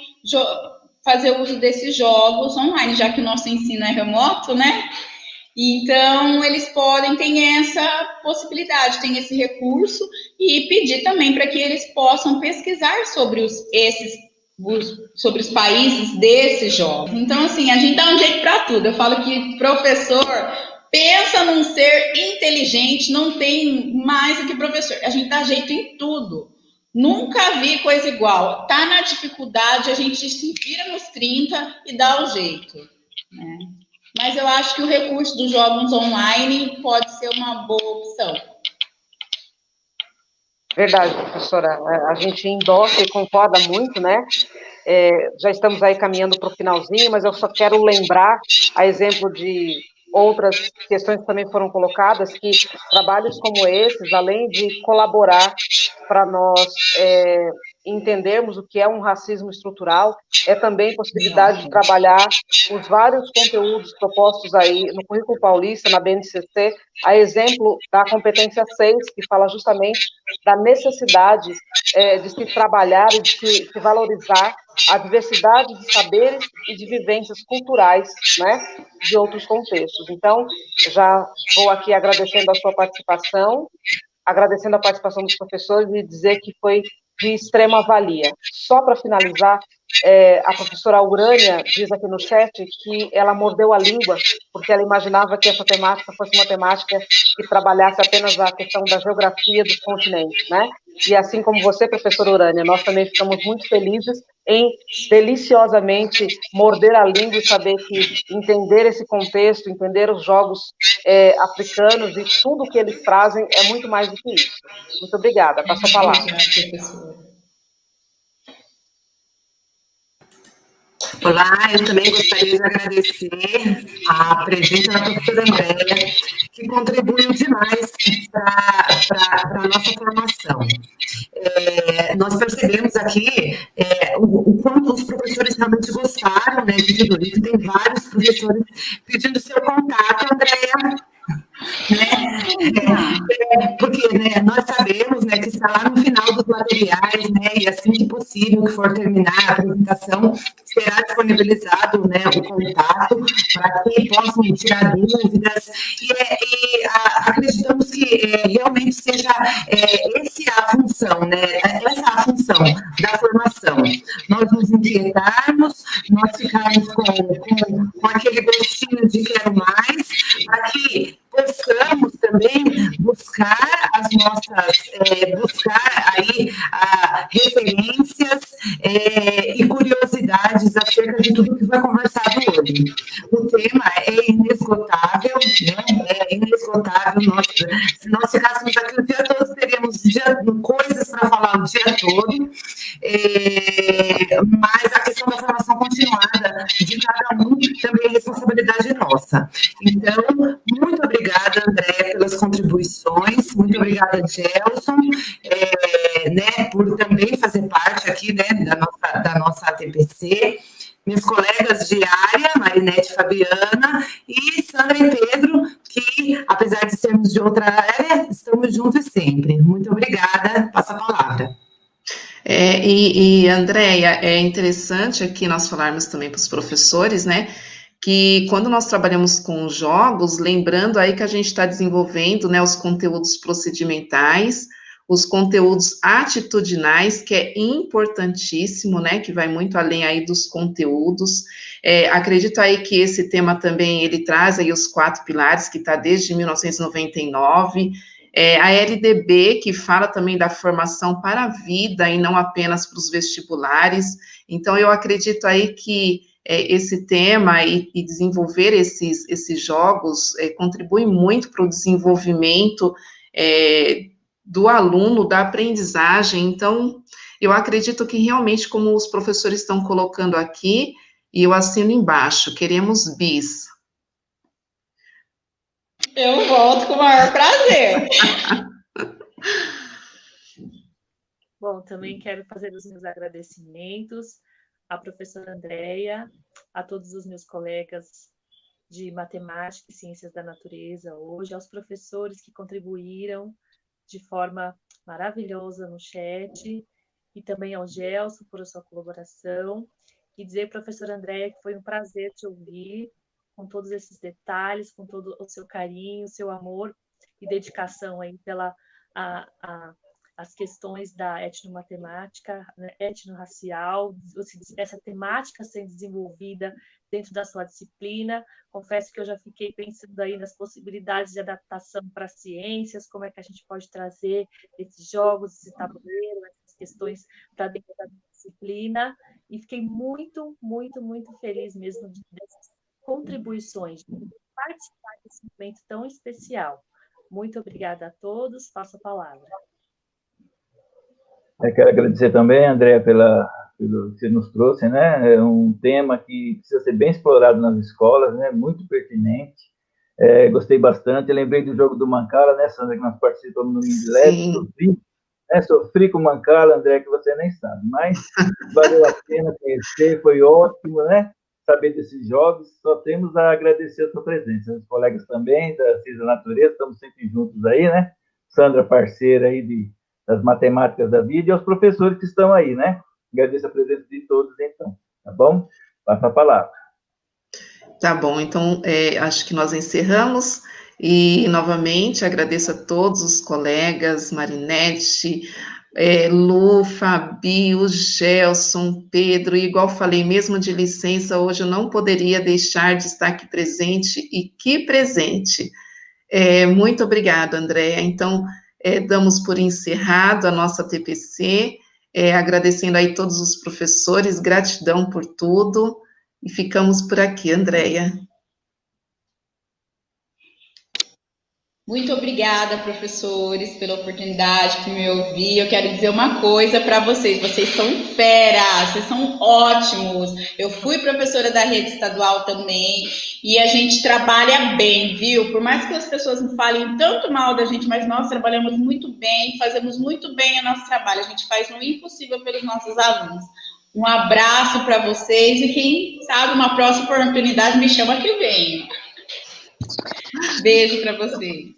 fazer uso desses jogos online, já que o nosso ensino é remoto, né? Então, eles têm essa possibilidade, tem esse recurso, e pedir também para que eles possam pesquisar sobre os países desses jogos. Então, assim, a gente dá um jeito para tudo. Eu falo que professor pensa num ser inteligente, não tem mais do que professor. A gente dá jeito em tudo. Nunca vi coisa igual. Tá na dificuldade, a gente se vira nos 30 e dá o jeito, né? Mas eu acho que o recurso dos jogos online pode ser uma boa opção. Verdade, professora. A gente endossa e concorda muito, né? Já estamos aí caminhando para o finalzinho, mas eu só quero lembrar, a exemplo de outras questões que também foram colocadas, que trabalhos como esses, além de colaborar para nós entendermos o que é um racismo estrutural, é também possibilidade de trabalhar os vários conteúdos propostos aí no Currículo Paulista, na BNCC, a exemplo da competência 6, que fala justamente da necessidade de se trabalhar e de se valorizar a diversidade de saberes e de vivências culturais, né, de outros contextos. Então, já vou aqui agradecendo a sua participação, agradecendo a participação dos professores e dizer que foi de extrema valia. Só para finalizar, a professora Urânia diz aqui no chat que ela mordeu a língua porque ela imaginava que essa temática fosse uma temática que trabalhasse apenas a questão da geografia dos continentes, né? E assim como você, professora Urânia, nós também ficamos muito felizes em deliciosamente morder a língua e saber que entender esse contexto, entender os jogos africanos e tudo que eles trazem é muito mais do que isso. Muito obrigada. Passo a palavra. Obrigada, professora. Olá, eu também gostaria de agradecer a presença da professora Andréia, que contribuiu demais para a nossa formação. Nós percebemos aqui o quanto os professores realmente gostaram, né, de tudo isso. Tem vários professores pedindo seu contato, Andréia. Porque nós sabemos que está lá no final dos materiais, e assim que possível, que for terminar a apresentação, será disponibilizado o contato para que possam tirar dúvidas, e acreditamos que realmente seja essa a função da formação, nós nos inquietarmos, nós ficarmos com aquele gostinho de quero mais, para que possamos também buscar aí referências e curiosidades acerca de tudo que foi conversado hoje. O tema é inesgotável, é inesgotável. Se nós ficássemos aqui o dia todo, teríamos coisas para falar o dia todo, mas a questão da formação continuada de cada um também é responsabilidade nossa. Então, muito obrigada, Andréia, pelas contribuições, muito obrigada, Gelson, por também fazer parte aqui, da nossa ATPC, meus colegas de área, Marinete e Fabiana, e Sandra e Pedro, que, apesar de sermos de outra área, estamos juntos sempre. Muito obrigada, passo a palavra. Andréia, é interessante aqui nós falarmos também para os professores, que quando nós trabalhamos com jogos, lembrando aí que a gente está desenvolvendo, os conteúdos procedimentais, os conteúdos atitudinais, que é importantíssimo, que vai muito além aí dos conteúdos. Acredito aí que esse tema também, ele traz aí os 4 pilares, que está desde 1999, a LDB, que fala também da formação para a vida e não apenas para os vestibulares. Então, eu acredito aí que esse tema e desenvolver esses jogos contribui muito para o desenvolvimento do aluno, da aprendizagem. Então, eu acredito que realmente, como os professores estão colocando aqui, e eu assino embaixo, queremos bis. Eu volto com o maior prazer. Bom, também quero fazer os meus agradecimentos à professora Andréia, a todos os meus colegas de matemática e ciências da natureza hoje, aos professores que contribuíram de forma maravilhosa no chat, e também ao Gelson por a sua colaboração, e dizer, professora Andréia, que foi um prazer te ouvir, com todos esses detalhes, com todo o seu carinho, o seu amor e dedicação aí pela as questões da etnomatemática, etnorracial, essa temática sendo desenvolvida dentro da sua disciplina. Confesso que eu já fiquei pensando aí nas possibilidades de adaptação para ciências, como é que a gente pode trazer esses jogos, esse tabuleiro, essas questões para dentro da disciplina, e fiquei muito, muito, muito feliz mesmo dessas contribuições, de participar desse momento tão especial. Muito obrigada a todos, passo a palavra. Eu quero agradecer também, Andréia, pelo que você nos trouxe, É um tema que precisa ser bem explorado nas escolas, Muito pertinente. Gostei bastante. Eu lembrei do jogo do Mancala, Sandra, que nós participamos no Mindlab. Sofri com o Mancala, André, que você nem sabe, mas valeu a pena conhecer, foi ótimo, Saber desses jogos. Só temos a agradecer a sua presença. Os colegas também da Ciência da Natureza, estamos sempre juntos aí, Sandra, parceira aí das matemáticas da vida, e aos professores que estão aí, Agradeço a presença de todos, então, tá bom? Passa a palavra. Tá bom, então, acho que nós encerramos, e, novamente, agradeço a todos os colegas, Marinete, Lu, Fabi, Gelson, Pedro, e igual falei, mesmo de licença, hoje eu não poderia deixar de estar aqui presente, e que presente! Muito obrigada, Andréia. Então, damos por encerrado a nossa TPC, agradecendo aí todos os professores, gratidão por tudo, e ficamos por aqui, Andréia. Muito obrigada, professores, pela oportunidade de me ouvir. Eu quero dizer uma coisa para vocês. Vocês são feras, vocês são ótimos. Eu fui professora da rede estadual também e a gente trabalha bem, viu? Por mais que as pessoas me falem tanto mal da gente, mas nós trabalhamos muito bem, fazemos muito bem o nosso trabalho. A gente faz o impossível pelos nossos alunos. Um abraço para vocês e quem sabe uma próxima oportunidade me chama que eu venho. Beijo para vocês.